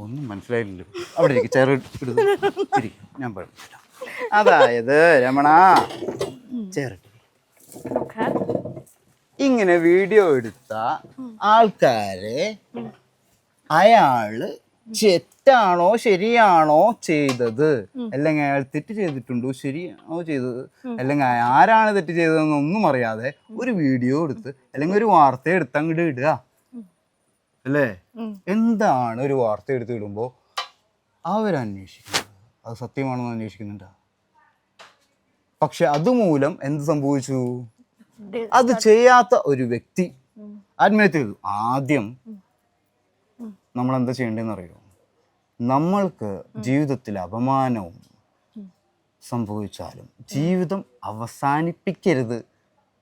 ഒന്നും മനസ്സിലായില്ലല്ലോ. അവിടെ ഞാൻ പറഞ്ഞു. അതായത് രമണ ഇങ്ങനെ വീഡിയോ എടുത്ത ആൾക്കാരെ അയാള് തെറ്റാണോ ശരിയാണോ ചെയ്തത്, അല്ലെങ്കിൽ അയാൾ തെറ്റ് ചെയ്തിട്ടുണ്ടോ ശരിയാണോ ചെയ്തത്, അല്ലെങ്കിൽ ആരാണ് തെറ്റ് ചെയ്തതെന്നൊന്നും അറിയാതെ ഒരു വീഡിയോ എടുത്ത് അല്ലെങ്കിൽ ഒരു വാർത്ത എടുത്ത് അങ്ങോട്ട് ഇടുക അല്ലേ? എന്താണ് ഒരു വാർത്ത എടുത്ത് ഇടുമ്പോൾ അവരന്വേഷിക്കുന്നത്? അത് സത്യമാണെന്ന് അന്വേഷിക്കുന്നുണ്ടോ? പക്ഷെ അതുമൂലം എന്ത് സംഭവിച്ചു? അത് ചെയ്യാത്ത ഒരു വ്യക്തി ആത്മഹത്യ ചെയ്തു. ആദ്യം നമ്മൾ എന്താ ചെയ്യേണ്ടതെന്ന് അറിയോ? നമ്മൾക്ക് ജീവിതത്തിൽ അപമാനവും സംഭവിച്ചാലും ജീവിതം അവസാനിപ്പിക്കരുത്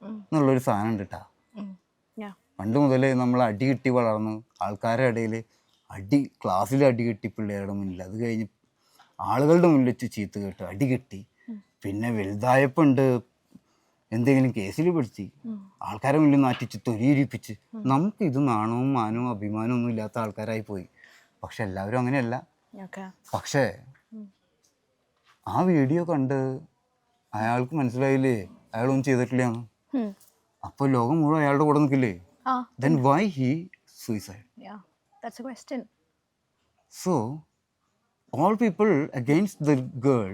എന്നുള്ളൊരു സാധനം ഉണ്ട് കേട്ടാ. പണ്ട് മുതലേ നമ്മൾ അടി കിട്ടി വളർന്ന് ആൾക്കാരുടെ ഇടയിൽ ക്ലാസ്സിൽ അടി കിട്ടി, പിള്ളേരുടെ മുന്നിൽ, അത് കഴിഞ്ഞ് ആളുകളുടെ മുന്നിൽ വെച്ച് ചീത്ത കേട്ട് അടി കിട്ടി, പിന്നെ വലുതായപ്പോണ്ട് എന്തെങ്കിലും കേസിൽ പെടുത്തി ആൾക്കാരെ മുന്നിൽ നാറ്റിച്ച് തൊലിയിരിപ്പിച്ച് നമുക്ക് ഇത് നാണവും മാനവും അഭിമാനവും ഒന്നും ഇല്ലാത്ത ആൾക്കാരായി പോയി. പക്ഷെ എല്ലാവരും അങ്ങനെയല്ല. പക്ഷേ ആ വീഡിയോ കണ്ട് അയാൾക്ക് മനസ്സിലായില്ലേ അയാളൊന്നും ചെയ്തിട്ടില്ലാന്ന്. അപ്പൊ ലോകം മുഴുവൻ അയാളുടെ കൂടെ നിൽക്കില്ലേ? Then why he suicide? Yeah, that's a question. So all people against the girl,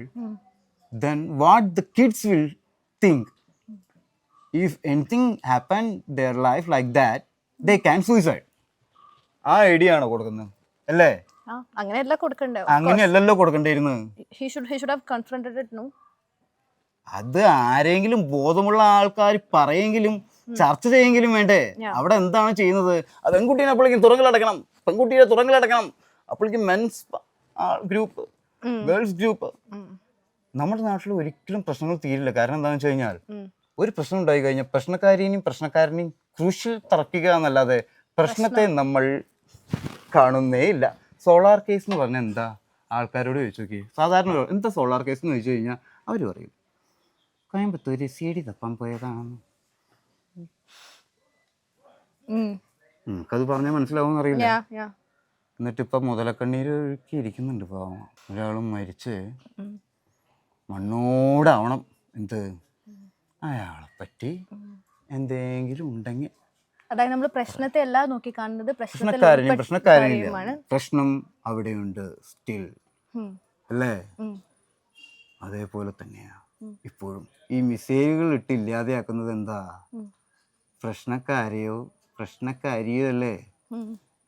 then what the kids will think? If anything happen their life like that, they can suicide. ആ idea ആണോ കൊടുക്കുന്നത് അല്ലേ? അങ്ങനെയല്ലല്ലോ കൊടുക്കേണ്ടിയിരുന്നത്. He should have confronted it, no? അത് ആരെങ്കിലും ബോധമുള്ള ആൾക്കാർ പറയെങ്കിലും ചർച്ച ചെയ്യെങ്കിലും വേണ്ടേ? അവിടെ എന്താണ് ചെയ്യുന്നത്? അത് പെൺകുട്ടീനെ അപ്പോഴേക്കും തുറങ്കിലടക്കണം, പെൺകുട്ടിയെ തുറങ്കിലടക്കണം. അപ്പോഴേക്കും മെൻസ് ഗ്രൂപ്പ്, ഗേൾസ് ഗ്രൂപ്പ്. നമ്മുടെ നാട്ടിൽ ഒരിക്കലും പ്രശ്നങ്ങൾ തീരില്ല. കാരണം എന്താണെന്ന് വെച്ച് കഴിഞ്ഞാൽ ഒരു പ്രശ്നം ഉണ്ടായി കഴിഞ്ഞാൽ പ്രശ്നക്കാരനെയും ക്രൂഷ്യൽ തറക്കുക എന്നല്ലാതെ പ്രശ്നത്തെ നമ്മൾ കാണുന്നേ ഇല്ല. സോളാർ കേസ് എന്ന് പറഞ്ഞാൽ എന്താ? ആൾക്കാരോട് ചോദിച്ചു നോക്കി, സാധാരണ എന്താ സോളാർ കേസ് എന്ന് ചോദിച്ചു കഴിഞ്ഞാൽ അവർ പറയും കോയമ്പത്തൂര് CD തപ്പാൻ പോയതാണെന്ന്. നമുക്കത് പറഞ്ഞാൽ മനസ്സിലാവുമെന്ന് അറിയില്ല. എന്നിട്ടിപ്പം മുതലക്കണ്ണീര് ഒഴുക്കി ഇരിക്കുന്നുണ്ട് പാവം. ഒരാളും മരിച്ച് മണ്ണോടാവണം. എന്ത് അയാളെ പറ്റി എന്തെങ്കിലും ഉണ്ടെങ്കിൽ അതായത് നമ്മൾ പ്രശ്നത്തെ അല്ല നോക്കി കാണുന്നത്, പ്രശ്നക്കാരനില്ല. പ്രശ്നം അവിടെയുണ്ട് സ്റ്റിൽ അല്ലേ? അതേപോലെ തന്നെയാ ഇപ്പോഴും ഈ മിസൈലുകൾ ഇട്ട് ഇല്ലാതെയാക്കുന്നത് എന്താ? പ്രശ്നക്കാരിയോ അല്ലേ?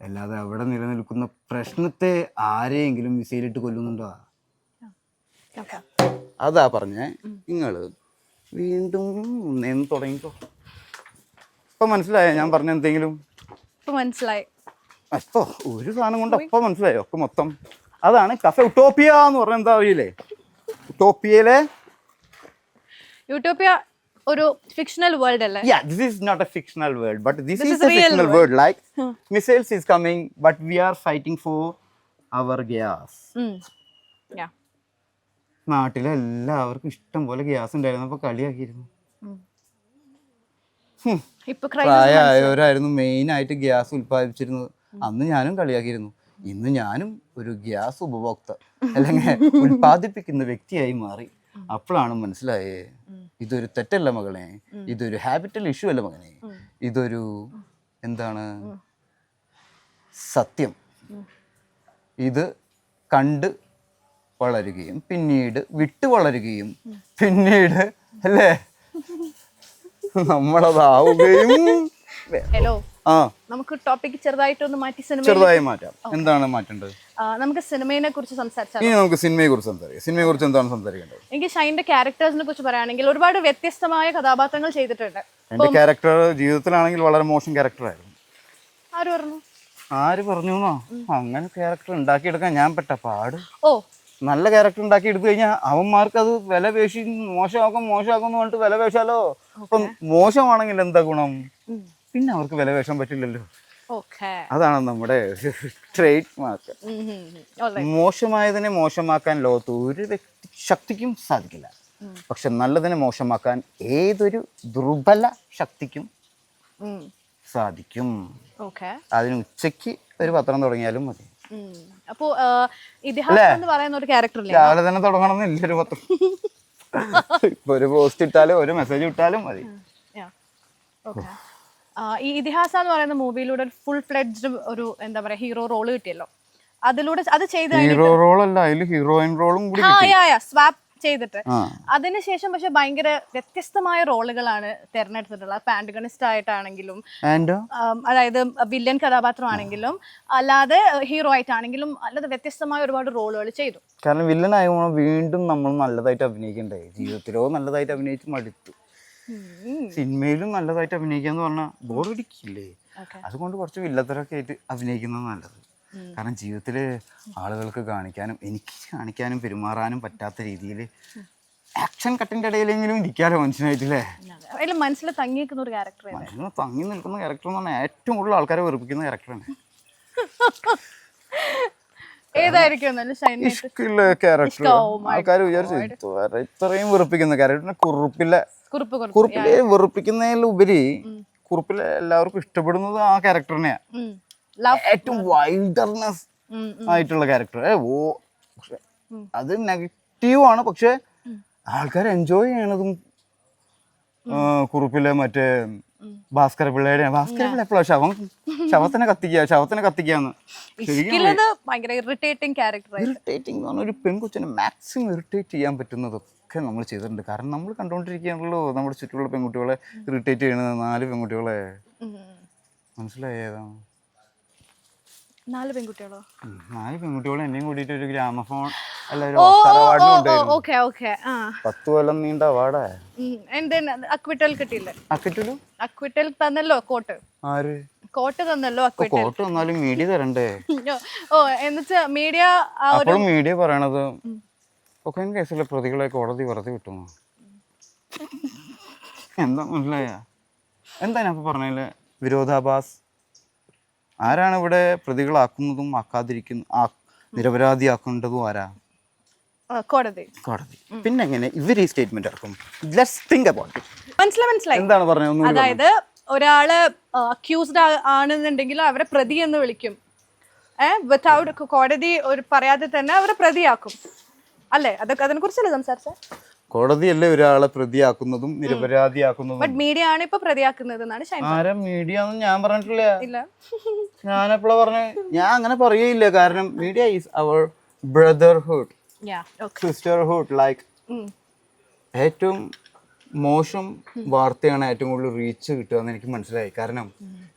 അല്ലാതെ അവിടെ നിലനിൽക്കുന്ന പ്രശ്നത്തെ ആരെയെങ്കിലും മിസൈലിട്ട് കൊല്ലുന്നുണ്ടോ? അതാ പറഞ്ഞേ. നിങ്ങള് വീണ്ടും നിന്ന് തുടങ്ങിക്കോ. ഇപ്പൊ മനസ്സിലായോ ഞാൻ പറഞ്ഞ എന്തെങ്കിലും? മനസ്സിലായി. അപ്പൊ ഒരു സാധനം കൊണ്ട് അപ്പൊ മനസ്സിലായോ ഒക്കെ മൊത്തം. അതാണ് കഫേ ഉട്ടോപ്പിയ എന്ന് പറഞ്ഞാൽ എന്താ അറിയില്ലേ? ഉട്ടോപ്പിയയിലെ യൂട്ടോപ്യ ഒരു ഫിക്ഷണൽ വേൾഡ് അല്ലേ? Yeah, this is not a fictional world, but this is a fictional world. Like missiles is coming, but we are fighting for our gas. Yeah. നാട്ടിലെ എല്ലാവർക്കും ഇഷ്ടം പോലെ ഗ്യാസ് ഉണ്ടായിരുന്നു. അപ്പൊ കളിയാക്കിയിരുന്നു. ഇപ്പൊ പ്രായമായവരായിരുന്നു മെയിൻ ആയിട്ട് ഗ്യാസ് ഉൽപ്പാദിപ്പിച്ചിരുന്നത്. അന്ന് ഞാനും കളിയാക്കിയിരുന്നു. ഇന്ന് ഞാനും ഒരു ഗ്യാസ് ഉപഭോക്ത അല്ലെങ്കിൽ ഉൽപ്പാദിപ്പിക്കുന്ന വ്യക്തിയായി മാറി. അപ്പോഴാണ് മനസ്സിലായേ ഇതൊരു തെറ്റല്ല മകളെ, ഇതൊരു ഹാബിറ്റൽ ഇഷ്യൂ അല്ല മകനെ, ഇതൊരു എന്താണ് സത്യം. ഇത് കണ്ട് വളരുകയും പിന്നീട് വിട്ടു വളരുകയും പിന്നീട് അല്ലേ നമ്മളതാവുകയും. ഹലോ, ആ നമുക്ക് ടോപ്പിക് ചെറുതായിട്ടൊന്ന് മാറ്റി ചെറുതായി മാറ്റാം. എന്താണ് മാറ്റേണ്ടത്? നമുക്ക് സിനിമയെ കുറിച്ച് സംസാരിച്ചാൽ ഇനി നമുക്ക് സിനിമയെ കുറിച്ച് സംസാരിക്കാം. സിനിമയെ കുറിച്ച് എന്താണ് സംസാരിക്കേണ്ടത്? എനിക്ക് ഷൈൻ്റെ ക്യാരക്ടേഴ്സിനെ കുറിച്ച് പറയുകയാണെങ്കിൽ ഒരുപാട് വ്യത്യസ്തമായ കഥാപാത്രങ്ങൾ ചെയ്തിട്ടുണ്ട്. എന്റെ ക്യാരക്ടർ ജീവിതത്തിലാണെങ്കിൽ വളരെ മോശം ക്യാരക്ടറായിരുന്നു. ആര് പറഞ്ഞു? ആര് പറഞ്ഞു എന്നോ? അങ്ങനെ ക്യാരക്ടർ ഉണ്ടാക്കിയെടുക്കാൻ ഞാൻ പെട്ട പാട്. ഓ, നല്ല ക്യാരക്ടർ ഉണ്ടാക്കി എടുത്തു കഴിഞ്ഞാൽ അവന്മാർക്ക് അത് വില പേശി മോശമാക്കും എന്ന് പറഞ്ഞിട്ട് വില പേശാലോ. അപ്പം മോശമാണെങ്കിൽ എന്താ ഗുണം? പിന്നെ അവർക്ക് വില പേശാൻ പറ്റില്ലല്ലോ. അതാണ് നമ്മുടെ ട്രേഡ് മാർക്ക്. മോശമായതിനെ മോശമാക്കാൻ ലോകത്ത് ഒരു വ്യക്തി ശക്തിക്കും സാധിക്കില്ല. പക്ഷെ നല്ലതിനെ മോശമാക്കാൻ ഏതൊരു ദുർബല ശക്തിക്കും സാധിക്കും. അതിന് ഉച്ചയ്ക്ക് ഒരു പത്രം തുടങ്ങിയാലും മതി. അപ്പോ ഇതിഹാസം എന്ന് പറയുന്ന ഒരു ക്യാരക്ടർ രാവിലെ തന്നെ തുടങ്ങണമെന്നില്ല ഒരു പത്രം. ഇപ്പൊ ഒരു പോസ്റ്റ് ഇട്ടാലും ഒരു മെസ്സേജ് ഇട്ടാലും മതി. ഈ ഇതിഹാസ എന്ന് പറയുന്ന മൂവിയിലൂടെ ഫുൾ ഫ്ലെഡ്ജ്ഡ് ഒരു എന്താ പറയാ ഹീറോ റോള് കിട്ടിയല്ലോ. അതിലൂടെ അത് ചെയ്ത് ഹീറോ റോൾ അല്ല, അതിൽ ഹീറോയിൻ റോളും കൂടി സ്വാപ്പ് ചെയ്തിട്ട് അതിനുശേഷം പക്ഷെ ഭയങ്കര വ്യത്യസ്തമായ റോളുകളാണ് തെരഞ്ഞെടുത്തിട്ടുള്ളത്. പാൻഡഗണിസ്റ്റ് ആയിട്ടാണെങ്കിലും, അതായത് വില്ലൻ കഥാപാത്രമാണെങ്കിലും, അല്ലാതെ ഹീറോ ആയിട്ടാണെങ്കിലും, അല്ലാതെ വ്യത്യസ്തമായ ഒരുപാട് റോളുകൾ ചെയ്തു. കാരണം വില്ലൻ ആയപ്പോൾ വീണ്ടും നമ്മൾ നല്ലതായിട്ട് അഭിനയിക്കണ്ടേ? ജീവിതത്തിലോ നല്ലതായിട്ട് അഭിനയിച്ച് മടുത്തു. സിനിമയിലും നല്ലതായിട്ട് അഭിനയിക്കാന്ന് പറഞ്ഞാൽ ബോറടിക്കില്ലേ? അതുകൊണ്ട് കുറച്ച് വില്ലത്തരൊക്കെ ആയിട്ട് അഭിനയിക്കുന്നത് നല്ലത്. കാരണം ജീവിതത്തില് ആളുകൾക്ക് കാണിക്കാനും എനിക്ക് കാണിക്കാനും പെരുമാറാനും പറ്റാത്ത രീതിയിൽ ആക്ഷൻ കട്ടിന്റെ ഇടയിലെങ്കിലും ഇരിക്കാലോ മനുഷ്യനായിട്ടില്ലേ? മനസ്സിൽ തങ്ങി നിൽക്കുന്ന ഒരു ക്യാരക്ടർ, മനസ്സിൽ തങ്ങി നിൽക്കുന്ന ക്യാരക്ടർ എന്ന് പറഞ്ഞാൽ ഏറ്റവും കൂടുതൽ ആൾക്കാരെ വെറുപ്പിക്കുന്ന ക്യാരക്ടറാണ്. ആൾക്കാർ വിചാരിച്ചു ഇത്രയും വെറുപ്പിക്കുന്ന ക്യാരക്ടറിനെ കുറുപ്പിലെ വെറുപ്പിക്കുന്നതിലുപരി കുറുപ്പിലെ എല്ലാവർക്കും ഇഷ്ടപ്പെടുന്നത് ആ ക്യാരക്ടറിനെയാ. ഏറ്റവും വൈൽഡർനെസ് ആയിട്ടുള്ള ക്യാരക്ടർ. പക്ഷെ അത് നെഗറ്റീവ് ആണ്, പക്ഷെ ആൾക്കാർ എൻജോയ് ചെയ്യണതും കുറുപ്പിലെ മറ്റേ ഭാസ്കര പിള്ളയുടെ എപ്പോഴാ ശവത്തിനെ കത്തിക്കാന്ന്. ഇറിറ്റേറ്റിംഗ് എന്ന് പറഞ്ഞ ഒരു പെൺകൊച്ചിനെ മാക്സിമം ഇറിറ്റേറ്റ് ചെയ്യാൻ പറ്റുന്നതൊക്കെ നമ്മൾ ചെയ്തിട്ടുണ്ട്. കാരണം നമ്മൾ കണ്ടുകൊണ്ടിരിക്കുകയാണല്ലോ നമ്മുടെ ചുറ്റുമുള്ള പെൺകുട്ടികളെ ഇറിറ്റേറ്റ് ചെയ്യണത്. 4 പെൺകുട്ടികളെ മനസ്സിലായതാണ്. 4 പെൺകുട്ടികളോ? 4 പെൺകുട്ടികളെ എന്നെയും കൂടിയിട്ട് ഒരു ഗ്രാമഫോൺ 10 കൊല്ലം നീണ്ട അവാർഡാ. അക്വിറ്റൽ കിട്ടിയില്ലേ? അക്വിറ്റൽ തന്നല്ലോ കോട്ട്. ആര് കോട്ട് തന്നല്ലോ? കോട്ട് തന്നാലും മീഡിയ തരണ്ടേ? എന്നുവെച്ചാ മീഡിയ അപ്പോഴും മീഡിയ പറയണത് കൊക്കൈൻ കേസിലെ പ്രതികളെ കോടതി വെറുതെ വിട്ടു. എന്താ മനസ്സിലായ? എന്താ ഞാൻ പറഞ്ഞതില് വിരോധാഭാസ്? ആരാണ് ഇവിടെ പ്രതികളാക്കുന്നതും നിരപരാധിയാക്കേണ്ടതും ആരാ? കോടതി. പിന്നെ എങ്ങനെ ഇവർ ഈ സ്റ്റേറ്റ്മെന്റ് ഇറക്കും? മനസ്സിലായി എന്താണ് പറഞ്ഞത്? അതായത് ഒരാള് അക്യൂസ്ഡ് ആണെന്നുണ്ടെങ്കിൽ അവരെ പ്രതി എന്ന് വിളിക്കും. വിത്തൗട്ട് കോടതി ഒരു പറയാതെ തന്നെ അവരെ പ്രതിയാക്കും അല്ലേ? അതൊക്കെ അതിനെ കുറിച്ചല്ലേ സംസാരിച്ച? കോടതിയല്ലേ ഒരാളെ പ്രതിയാക്കുന്നതും നിരപരാധിയാക്കുന്നതും. ബട്ട് മീഡിയ ആണ് ഇപ്പൊ പ്രതിയാക്കുന്നത് എന്നാണ്. ആരാ മീഡിയ എന്ന് ഞാൻ പറഞ്ഞിട്ടില്ല. ഞാനെപ്പോഴാ പറഞ്ഞ? ഞാൻ അങ്ങനെ പറയേയില്ല. കാരണം media is our brotherhood, sisterhood. Like ഏറ്റവും മോശം വാർത്തയാണ് ഏറ്റവും കൂടുതൽ റീച്ച് കിട്ടുക എന്ന് എനിക്ക് മനസ്സിലായി. കാരണം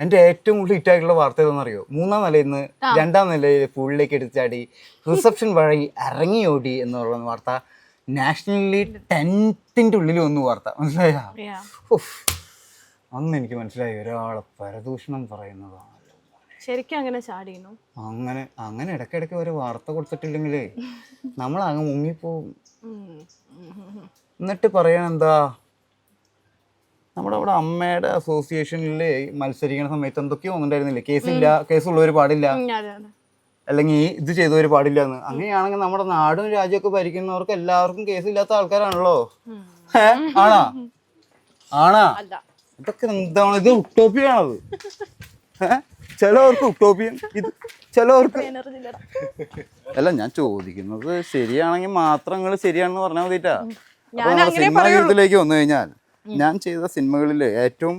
എൻ്റെ ഏറ്റവും കൂടുതൽ ഹിറ്റായിട്ടുള്ള വാർത്ത ഏതെന്നറിയോ? 3-ാം നിലയിൽ നിന്ന് 2-ാം നിലയിൽ പൂളിലേക്ക് എടുത്ത് ചാടി റിസപ്ഷൻ വഴി ഇറങ്ങിയോടി എന്നുള്ള വാർത്ത നാഷണലി 10th ഉള്ളിൽ വന്നു വാർത്ത. മനസ്സിലായ? അന്ന് എനിക്ക് മനസ്സിലായി ഒരാളെ പരദൂഷണം പറയുന്നതാണ്. ശരിക്കും അങ്ങനെ ചാടിയുന്നു? അങ്ങനെ അങ്ങനെ ഇടയ്ക്കിടയ്ക്ക് ഒരു വാർത്ത കൊടുത്തിട്ടില്ലെങ്കിലേ നമ്മളങ്ങ് മുങ്ങിപ്പോവും. എന്നിട്ട് പറയാൻ എന്താ, നമ്മുടെ അവിടെ അമ്മയുടെ അസോസിയേഷനിൽ മത്സരിക്കുന്ന സമയത്ത് എന്തൊക്കെയോ ഒന്നുണ്ടായിരുന്നില്ലേ, കേസുള്ളവർ പാടില്ല, അല്ലെങ്കിൽ ഇത് ചെയ്തവർ പാടില്ല എന്ന്. അങ്ങനെയാണെങ്കിൽ നമ്മുടെ നാടും രാജ്യമൊക്കെ ഭരിക്കുന്നവർക്ക് എല്ലാവർക്കും കേസില്ലാത്ത ആൾക്കാരാണല്ലോ. ആണാ ആണാ ഇതൊക്കെ എന്താണ്? ഇത് ഉട്ടോപ്പിയാണത്. ചിലവർക്ക് ഉട്ടോപ്പിയൻ, ഇത് ചിലവർക്ക് അല്ല. ഞാൻ ചോദിക്കുന്നത് ശരിയാണെങ്കിൽ മാത്രം നിങ്ങൾ ശരിയാണെന്ന് പറഞ്ഞാൽ മതിട്ടാ. സിനിമാ ജീവിതത്തിലേക്ക് വന്നു കഴിഞ്ഞാൽ ഞാൻ ചെയ്ത സിനിമകളിൽ ഏറ്റവും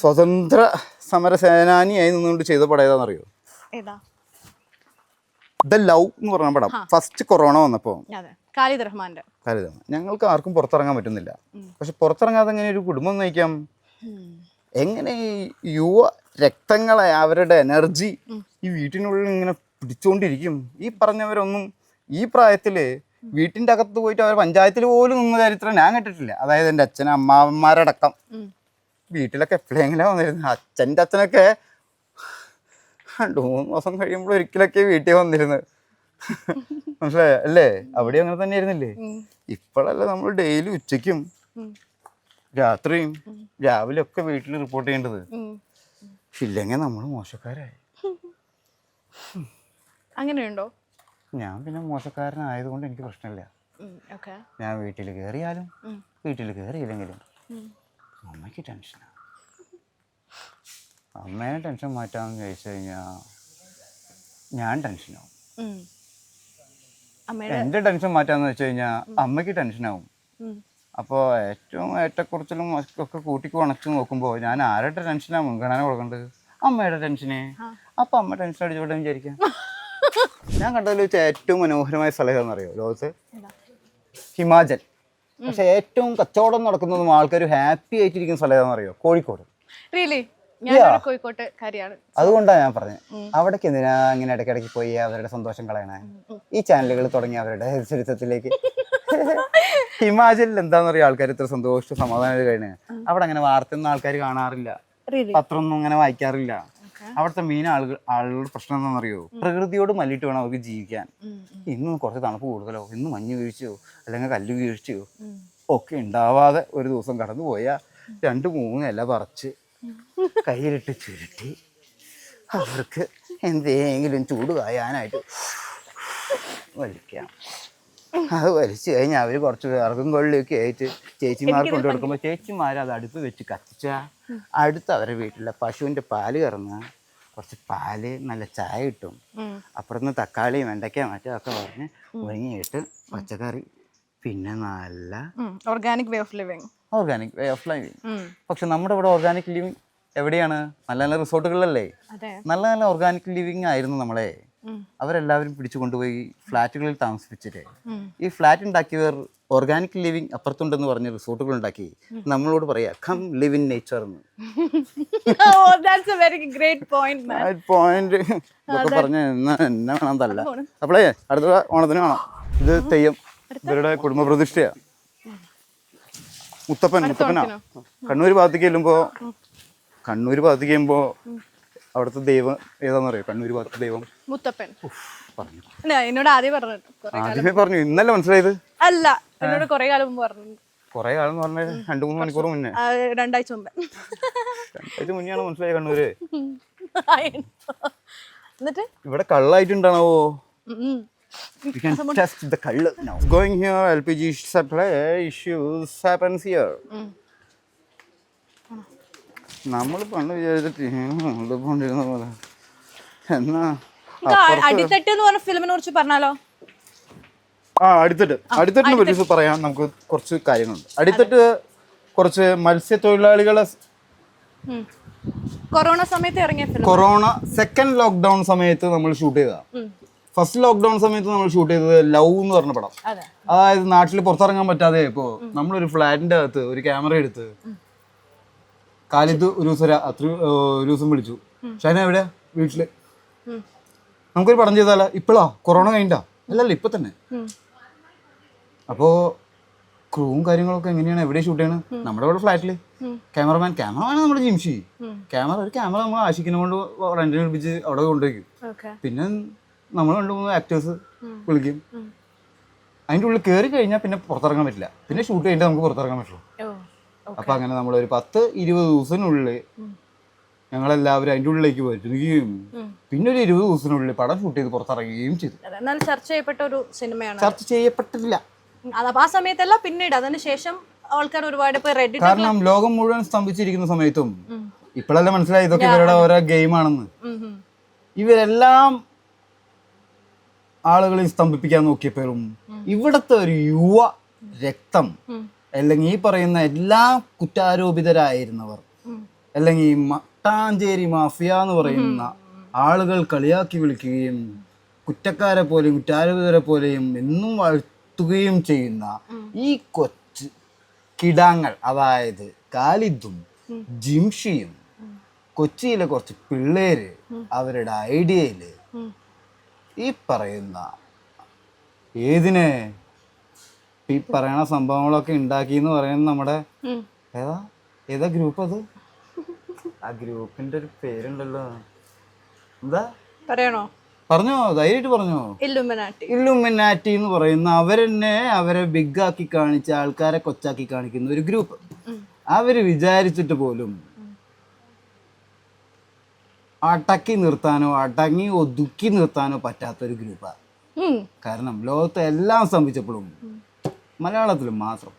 സ്വതന്ത്ര സമര സേനാനിയായി നിന്നുകൊണ്ട് ചെയ്ത പടം ഏതാണെന്നറിയോ? ദ ലവ് എന്ന് പറഞ്ഞ പടം. ഫസ്റ്റ് കൊറോണ വന്നപ്പോൾ ഖാലിദ് റഹ്മാന്റെ. ഞങ്ങൾക്ക് ആർക്കും പുറത്തിറങ്ങാൻ പറ്റുന്നില്ല. പക്ഷെ പുറത്തിറങ്ങാതെ എങ്ങനെ ഒരു കുടുംബം നയിക്കാം? എങ്ങനെ ഈ യുവ രക്തങ്ങളെ അവരുടെ എനർജി ഈ വീട്ടിനുള്ളിൽ ഇങ്ങനെ പിടിച്ചുകൊണ്ടിരിക്കും? ഈ പറഞ്ഞവരൊന്നും ഈ പ്രായത്തില് വീട്ടിൻ്റെ അകത്ത് പോയിട്ട് അവർ പഞ്ചായത്തിൽ പോലും നിന്ന ചരിത്രം ഞാൻ കേട്ടിട്ടില്ല. അതായത് എൻ്റെ അച്ഛനും അമ്മാവന്മാരടക്കം വീട്ടിലൊക്കെ എപ്പോഴെങ്കിലും വന്നിരുന്നു. അച്ഛൻ്റെ അച്ഛനൊക്കെ 2-3 ദിവസം കഴിയുമ്പോൾ ഒരിക്കലൊക്കെ വീട്ടിൽ വന്നിരുന്നത്. മനസ്സിലായോ അല്ലേ? അവിടെ അങ്ങനെ തന്നെ ആയിരുന്നില്ലേ? ഇപ്പോഴല്ലേ നമ്മൾ ഡെയിലി ഉച്ചയ്ക്കും രാത്രിയും രാവിലെ ഒക്കെ വീട്ടിൽ റിപ്പോർട്ട് ചെയ്യേണ്ടത്. ഇല്ലെങ്കിൽ നമ്മൾ മോശക്കാരായി. അങ്ങനെയുണ്ടോ? ഞാൻ പിന്നെ മോശക്കാരനായതുകൊണ്ട് എനിക്ക് പ്രശ്നമില്ല. ഞാൻ വീട്ടിൽ കയറിയാലും വീട്ടിൽ കയറിയില്ലെങ്കിലും അമ്മയ്ക്ക് ടെൻഷനാണ്. അമ്മേനെ ടെൻഷൻ മാറ്റാമെന്ന് ചോദിച്ചു കഴിഞ്ഞാൽ ഞാൻ ടെൻഷനാവും. എൻ്റെ ടെൻഷൻ മാറ്റാമെന്ന് വെച്ച് കഴിഞ്ഞാൽ അമ്മയ്ക്ക് ടെൻഷനാവും. അപ്പോൾ ഏറ്റവും ഏറ്റക്കുറച്ചിലും ഒക്കെ കൂട്ടിക്ക് ഉണച്ച് നോക്കുമ്പോൾ ഞാൻ ആരുടെ ടെൻഷനാണ് മുൻഗണന കൊടുക്കേണ്ടത്? അമ്മയുടെ ടെൻഷനെ. അപ്പം അമ്മ ടെൻഷൻ അടിച്ചോട്ടെ വിചാരിക്കാം. ഞാൻ കണ്ടതിൽ വെച്ച് ഏറ്റവും മനോഹരമായ സ്ഥലം ഏതാണെന്നറിയോ ലോകത്ത്? ഹിമാചൽ. പക്ഷെ ഏറ്റവും കച്ചവടം നടക്കുന്നതും ആൾക്കാർ ഹാപ്പി ആയിട്ടിരിക്കുന്ന സ്ഥലം ഏതാണെന്നറിയോ? കോഴിക്കോട്. അതുകൊണ്ടാണ് ഞാൻ പറഞ്ഞത്. അവിടേക്ക് എന്തിനാ ഇങ്ങനെ ഇടയ്ക്കിടയ്ക്ക് പോയി അവരുടെ സന്തോഷം കളയണേ? ഈ ചാനലുകൾ തുടങ്ങി അവരുടെ ചരിത്രത്തിലേക്ക്. ഹിമാചലിൽ എന്താന്ന് പറയുക, ആൾക്കാർ ഇത്ര സന്തോഷ സമാധാനം കഴിഞ്ഞ് അവിടെ അങ്ങനെ വാർത്തയൊന്നും ആൾക്കാർ കാണാറില്ല, പത്രമൊന്നും അങ്ങനെ വായിക്കാറില്ല. അവിടുത്തെ മെയിൻ ആളുകളുടെ പ്രശ്നം എന്താണെന്നറിയോ? പ്രകൃതിയോട് മല്ലിട്ട് വേണം അവർക്ക് ജീവിക്കാൻ. ഇന്നും കുറച്ച് തണുപ്പ് കൂടുതലോ, ഇന്ന് മഞ്ഞ് വീഴ്ചയോ അല്ലെങ്കിൽ കല്ല് വീഴ്ചയോ ഒക്കെ ഉണ്ടാവാതെ ഒരു ദിവസം കടന്നു പോയാൽ 2-3 ഇല പറിച്ച് കയ്യിലിട്ട് ചുരുട്ടി അവർക്ക് എന്തെങ്കിലും ചൂട് കായാനായിട്ട് വലിക്കാം. അത് വലിച്ചു കഴിഞ്ഞാൽ അവർ കുറച്ച് വിറകും കൊള്ളിയൊക്കെ ആയിട്ട് ചേച്ചിമാർക്ക് കൊണ്ട് കൊടുക്കുമ്പോൾ ചേച്ചിമാർ അത് അടുപ്പ് വെച്ച് കത്തിച്ചാൽ അടുത്ത് അവരുടെ വീട്ടിലെ പശുവിൻ്റെ പാല് കറന്ന് കുറച്ച് പാല് നല്ല ചായ കിട്ടും. അപ്പുറത്ത് തക്കാളിയും വെണ്ടയ്ക്ക മറ്റൊക്കെ പറഞ്ഞ് ഒഴുങ്ങിയിട്ട് പച്ചക്കറി, പിന്നെ നല്ല ഓർഗാനിക് വേ ഓഫ് ലിവിങ്. പക്ഷെ നമ്മുടെ ഇവിടെ ഓർഗാനിക് ലിവിങ് എവിടെയാണ്? നല്ല നല്ല റിസോർട്ടുകളിലല്ലേ? നല്ല നല്ല ഓർഗാനിക് ലിവിങ് ആയിരുന്നു നമ്മളെ. അവരെല്ലാവരും പിടിച്ചു കൊണ്ടുപോയി ഫ്ലാറ്റുകളിൽ താമസിപ്പിച്ചിട്ട് ഈ ഫ്ലാറ്റ് ഉണ്ടാക്കിയവർ ഓർഗാനിക് ലിവിങ് അപ്പുറത്തുണ്ടെന്ന് പറഞ്ഞ് റിസോർട്ടുകൾ ഉണ്ടാക്കി നമ്മളോട് പറയാ കം ലിവ് ഇൻ നേച്ചർ എന്ന്. പറഞ്ഞ എന്നെ വേണമെന്നല്ല. അപ്പോളേ അടുത്ത ഓണത്തിന് വേണം. ഇത് തെയ്യം, ഇവരുടെ കുടുംബ പ്രതിഷ്ഠയാ. മുത്തപ്പനാ. കണ്ണൂർ ഭാഗത്തേക്ക് ചെല്ലുമ്പോൾ അവിടുത്തെ ദൈവം ഏതാണെന്നറിയോ? കണ്ണൂർ ഭാഗത്തെ ദൈവം മുത്തപ്പൻ. എന്നോട് ആദ്യമേ പറഞ്ഞു, ഇന്നലെ മനസ്സിലായത്? അല്ല, എന്നോട് കുറെ കാലം മുമ്പ് പറഞ്ഞു. കുറെ കാലം എന്ന് പറഞ്ഞാൽ 2-3 മണിക്കൂർ മുന്നേ, 2 ആഴ്ച മുമ്പേ. 2 ആഴ്ച മുന്നെയാണ് മനസ്സിലായത് കണ്ണൂര്. എന്നിട്ട് ഇവിടെ കള്ളായിട്ടുണ്ടാണോ? We can test the color now. Going here, LPG supply issues happens here. നമ്മൾ പണ്ട് വിചാരിച്ചിട്ട് പോണ്ടിരുന്ന പോലെ എന്നാ അടിത്തട്ട് എന്ന് പറഞ്ഞ ഫിലിമിനെ കുറിച്ച് പറഞ്ഞാലോ? അടിത്തട്ടിനെ പറ്റി പറയാൻ നമുക്ക് കുറച്ച് കാര്യങ്ങളുണ്ട്. അടിത്തട്ട് കുറച്ച് മത്സ്യത്തൊഴിലാളികളെ കൊറോണ സമയത്ത് ഇറങ്ങിയ ഫിലിം. കൊറോണ സെക്കൻഡ് ലോക്ക്ഡൌൺ സമയത്ത് നമ്മൾ ഷൂട്ട് ചെയ്തതാ. ഫസ്റ്റ് ലോക്ക്ഡൌൺ സമയത്ത് നമ്മൾ ഷൂട്ട് ചെയ്തത് ലവ് എന്ന് പറഞ്ഞ പടം. അതായത് നാട്ടിൽ പുറത്തിറങ്ങാൻ പറ്റാതെ ഇപ്പോ നമ്മളൊരു ഫ്ലാറ്റിന്റെ അകത്ത് ഒരു ക്യാമറ എടുത്ത് കാലിത്ത് ഒരു ദിവസം വിളിച്ചു. ഷൈന എവിടെയാ? വീട്ടില്. നമുക്കൊരു പടം ചെയ്താലോ? ഇപ്പോഴാ? കൊറോണ കഴിഞ്ഞാ? അല്ലല്ലോ, ഇപ്പൊ തന്നെ. അപ്പോ ക്രൂവും കാര്യങ്ങളൊക്കെ എങ്ങനെയാണ്? എവിടെ ഷൂട്ട് ചെയ്യണം? നമ്മുടെ ഇവിടെ ഫ്ലാറ്റില്. ക്യാമറമാനാണ് നമ്മുടെ ജിംഷി. ഒരു ക്യാമറ നമ്മൾ ആശിക്കിനെ കൊണ്ട് റെന്റിന് വിളിപ്പിച്ച് അവിടെ കൊണ്ടുവയ്ക്കും. പിന്നെ നമ്മൾ 2-3 ആക്ടേഴ്സ് വിളിക്കും. അതിൻ്റെ ഉള്ളിൽ കയറി കഴിഞ്ഞാൽ പിന്നെ പുറത്തിറങ്ങാൻ പറ്റില്ല. പിന്നെ ഷൂട്ട് കഴിഞ്ഞാൽ നമുക്ക് പുറത്തിറങ്ങാൻ പറ്റുള്ളൂ. അപ്പൊ അങ്ങനെ നമ്മളൊരു 10-20 ദിവസത്തിനുള്ളിൽ ഞങ്ങളെല്ലാവരും അതിൻ്റെ ഉള്ളിലേക്ക് വരികയും പിന്നെ ഒരു 20 ദിവസത്തിനുള്ളിൽ പടം ഷൂട്ട് ചെയ്ത് പുറത്തിറങ്ങുകയും ചെയ്തു. ചർച്ച ചെയ്യപ്പെട്ട ഒരു സിനിമയാണ്. ചർച്ച ചെയ്യപ്പെട്ടില്ല ആ സമയത്തല്ല, പിന്നീട് അതിനുശേഷം ആൾക്കാർ ഒരുപാട് റെഡിറ്റ്. കാരണം ലോകം മുഴുവൻ സ്തംഭിച്ചിരിക്കുന്ന സമയത്തും ഇപ്പോഴല്ല മനസ്സിലായി ഇതൊക്കെ ഇവരുടെ ഓരോ ഗെയിമാണെന്ന്. ഇവരെല്ലാം ആളുകളെ സ്തംഭിപ്പിക്കാൻ നോക്കിയപ്പോഴും ഇവിടത്തെ ഒരു യുവ രക്തം അല്ലെങ്കിൽ ഈ പറയുന്ന എല്ലാ കുറ്റാരോപിതരായിരുന്നവർ അല്ലെങ്കിൽ ഈ മട്ടാഞ്ചേരി മാഫിയ എന്ന് പറയുന്ന ആളുകൾ കളിയാക്കി വിളിക്കുകയും കുറ്റക്കാരെ പോലെയും കുറ്റാരോപിതരെ പോലെയും എന്നും വാഴ്ത്തുകയും ചെയ്യുന്ന ഈ കൊച്ചു കിടാങ്ങൾ, അതായത് ഖാലിദും ജിംഷിയും കൊച്ചിയിലെ കുറച്ച് പിള്ളേര് അവരുടെ ഐഡിയയില് ഈ പറയുന്ന ഏതിനെ ഈ പറയണ സംഭവങ്ങളൊക്കെ ഉണ്ടാക്കി എന്ന് പറയുന്നത് നമ്മുടെ ഏതാ ഗ്രൂപ്പ്? അത് ആ ഗ്രൂപ്പിന്റെ ഒരു പേരുണ്ടല്ലോ, എന്താ പറയണോ? പറഞ്ഞോ, ധൈര്യമായിട്ട് പറഞ്ഞോ. ഇല്ലുമിനാറ്റി എന്ന് പറയുന്ന അവരെന്നെ അവരെ ബിഗ് ആക്കി കാണിച്ച ആൾക്കാരെ കൊച്ചാക്കി കാണിക്കുന്ന ഒരു ഗ്രൂപ്പ്. അവര് വിചാരിച്ചിട്ട് പോലും അടക്കി നിർത്താനോ അടങ്ങി ഒതുക്കി നിർത്താനോ പറ്റാത്തൊരു ഗ്രൂപ്പാണ്. കാരണം ലോകത്തെ എല്ലാം സംഭവിച്ചപ്പോഴും മലയാളത്തിലും മാത്രം.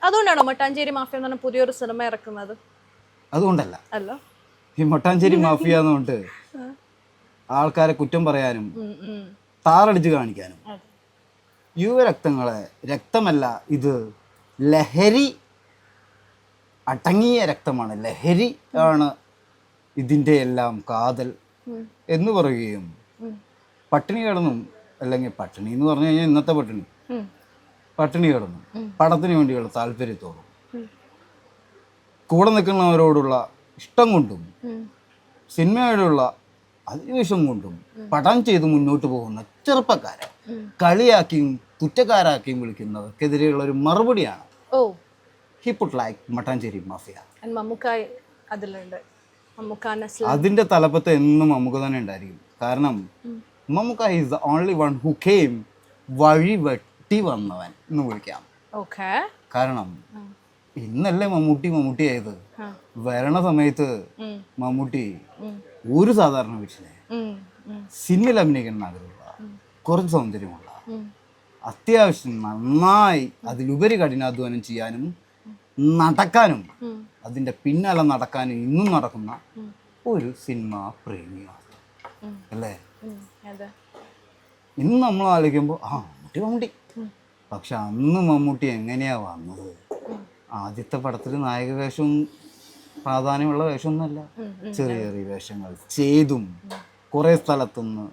അതുകൊണ്ടാണോ മട്ടാഞ്ചേരി മാഫിയ എന്ന് പറഞ്ഞ പുതിയൊരു സിനിമ ഇറക്കുന്നത്? അതുകൊണ്ടല്ല. ഈ മട്ടാഞ്ചേരി മാഫിയ എന്നുകൊണ്ട് ആൾക്കാരെ കുറ്റം പറയാനും താറടിച്ച് കാണിക്കാനും യുവരക്തങ്ങളെ, രക്തമല്ല ഇത് ലഹരി, അടങ്ങിയ രക്തമാണ്, ലഹരി ആണ് ഇതിൻ്റെ എല്ലാം കാതൽ എന്ന് പറയുകയും പട്ടിണി കിടന്നും, അല്ലെങ്കിൽ പട്ടിണി എന്ന് പറഞ്ഞു കഴിഞ്ഞാൽ ഇന്നത്തെ പട്ടിണി കിടന്നും പടത്തിന് വേണ്ടിയുള്ള താല്പര്യത്തോടും കൂടെ നിൽക്കുന്നവരോടുള്ള ഇഷ്ടം കൊണ്ടും സിനിമയോടുള്ള അധിനിവേശം കൊണ്ടും പടം ചെയ്ത് മുന്നോട്ട് പോകുന്ന ചെറുപ്പക്കാരെ കളിയാക്കിയും കുറ്റക്കാരാക്കിയും വിളിക്കുന്നവർക്കെതിരെയുള്ള ഒരു മറുപടിയാണ് he put like Mattancherry mafia. അതിന്റെ തലപ്പത്ത് എന്നും മമ്മൂക്ക തന്നെ ഉണ്ടായിരിക്കും. കാരണം Mammukka is the only one who came, വഴി വെട്ടി വന്നവൻ എന്ന് വിളിക്കാം. കാരണം ഇന്നല്ലേ മമ്മൂട്ടി ആയത്. വരണ സമയത്ത് മമ്മൂട്ടി ഒരു സാധാരണ വീട്ടിലെ സിനിമയിൽ അഭിനയിക്കുന്ന ആഗ്രഹമുള്ള, കുറച്ച് സൗന്ദര്യമുള്ള, അത്യാവശ്യം നന്നായി അതിലുപരി കഠിനാധ്വാനം ചെയ്യാനും നടക്കാനും അതിന്റെ പിന്നാലെ നടക്കാനും ഇന്നും നടക്കുന്ന ഒരു സിനിമ പ്രേമിയാണ് അല്ലേ? ഇന്ന് നമ്മൾ ആലോചിക്കുമ്പോൾ മമ്മൂട്ടി. പക്ഷെ അന്ന് മമ്മൂട്ടി എങ്ങനെയാ വന്നത്? ആദ്യത്തെ പടത്തിൽ നായക വേഷവും പ്രാധാന്യമുള്ള വേഷമൊന്നുമല്ല, ചെറിയ ചെറിയ വേഷങ്ങൾ ചെയ്തും കുറെ സ്ഥലത്തുനിന്ന്,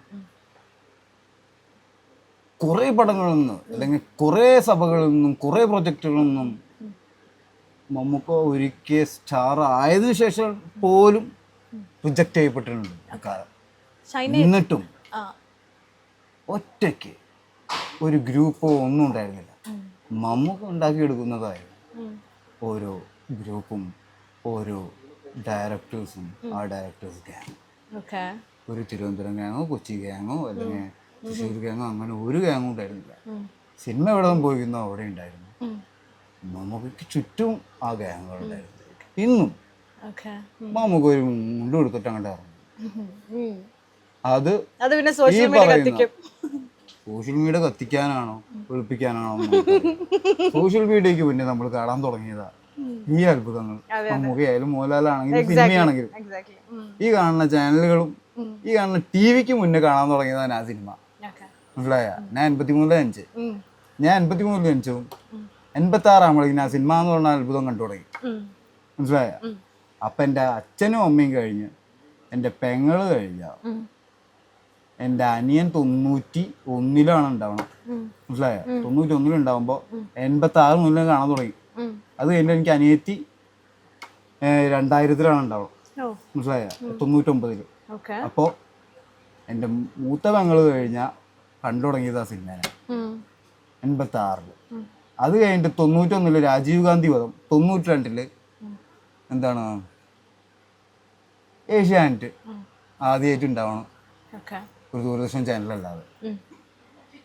കുറെ പടങ്ങളിൽ നിന്ന്, അല്ലെങ്കിൽ കുറെ സഭകളിൽ നിന്നും, കുറെ പ്രൊജക്റ്റുകളിൽ നിന്നും മമ്മൂക്ക ഒരിക്കൽ സ്റ്റാർ ആയതിനു ശേഷം പോലും റിജക്റ്റ് ചെയ്യപ്പെട്ടിട്ടുണ്ട് കാലം. എന്നിട്ടും ഒറ്റയ്ക്ക് ഒരു ഗ്രൂപ്പോ ഒന്നും ഉണ്ടായിരുന്നില്ല. മമ്മൂക്ക ഉണ്ടാക്കിയെടുക്കുന്നതായിരുന്നു ഓരോ ഗ്രൂപ്പും, ഓരോ ഡയറക്ടേഴ്സും, ആ ഡയറക്ടേഴ്സ് ഗ്യാങ്. ഒരു തിരുവനന്തപുരം ഗ്യാങ്ങോ കൊച്ചി ഗ്യാങ്ങോ അല്ലെങ്കിൽ തൃശ്ശൂർ ഗ്യാങ്ങോ അങ്ങനെ ഒരു ഗ്യാങ്ങും ഉണ്ടായിരുന്നില്ല. സിനിമ എവിടെ പോയിരുന്നോ അവിടെ ഉണ്ടായിരുന്നു. മമ്മൂക്കയ്ക്ക് ചുറ്റും ആ ഗ്യാങ്ങുകളുണ്ടായിരുന്നു. ഇന്നും മമ്മൂക്ക ഒരു മുണ്ട് കൊടുത്തിട്ട് അങ്ങോട്ട് ഇറങ്ങും. അത് സോഷ്യൽ മീഡിയ കത്തിക്കാനാണോ ഒളിപ്പിക്കാനാണോ? സോഷ്യൽ മീഡിയക്ക് പിന്നെ നമ്മൾ കാണാൻ തുടങ്ങിയതാ ഈ അത്ഭുതങ്ങൾ. മമ്മൂക്കയായാലും മോഹൻലാലാണെങ്കിലും സിനിമയാണെങ്കിലും ഈ കാണുന്ന ചാനലുകളും ഈ കാണുന്ന ടിവിക്ക് മുന്നേ കാണാൻ തുടങ്ങിയതാണ് ആ സിനിമ. മനസ്സിലായ? ഞാൻ 83 ഞാൻ 83 86 ആ സിനിമ എന്ന് പറഞ്ഞ അത്ഭുതം കണ്ടു തുടങ്ങി. മനസ്സിലായ? അപ്പൊ എൻ്റെ അച്ഛനും അമ്മയും കഴിഞ്ഞ്, എൻ്റെ പെങ്ങള് കഴിഞ്ഞ, എൻ്റെ അനിയൻ 91 ഉണ്ടാവണം. മനസ്സിലായ? 91 ഉണ്ടാവുമ്പോ 86 മുതൽ കാണാൻ തുടങ്ങി. അത് കഴിഞ്ഞ് എനിക്ക് അനിയത്തി 2000 ഉണ്ടാവും. മനസ്സിലായ? 99. അപ്പോ എൻ്റെ മൂത്ത പെങ്ങള് കഴിഞ്ഞ കണ്ടു തുടങ്ങിയത് ആ സിനിമ 86. അത് കഴിഞ്ഞിട്ട് 91 രാജീവ് ഗാന്ധി വധം, 92 എന്താണ് ഏഷ്യാനെറ്റ് ആദ്യമായിട്ട് ഉണ്ടാവണം ഓക്കെ ഒരു ദൂരദർശൻ ചാനലല്ലാതെ.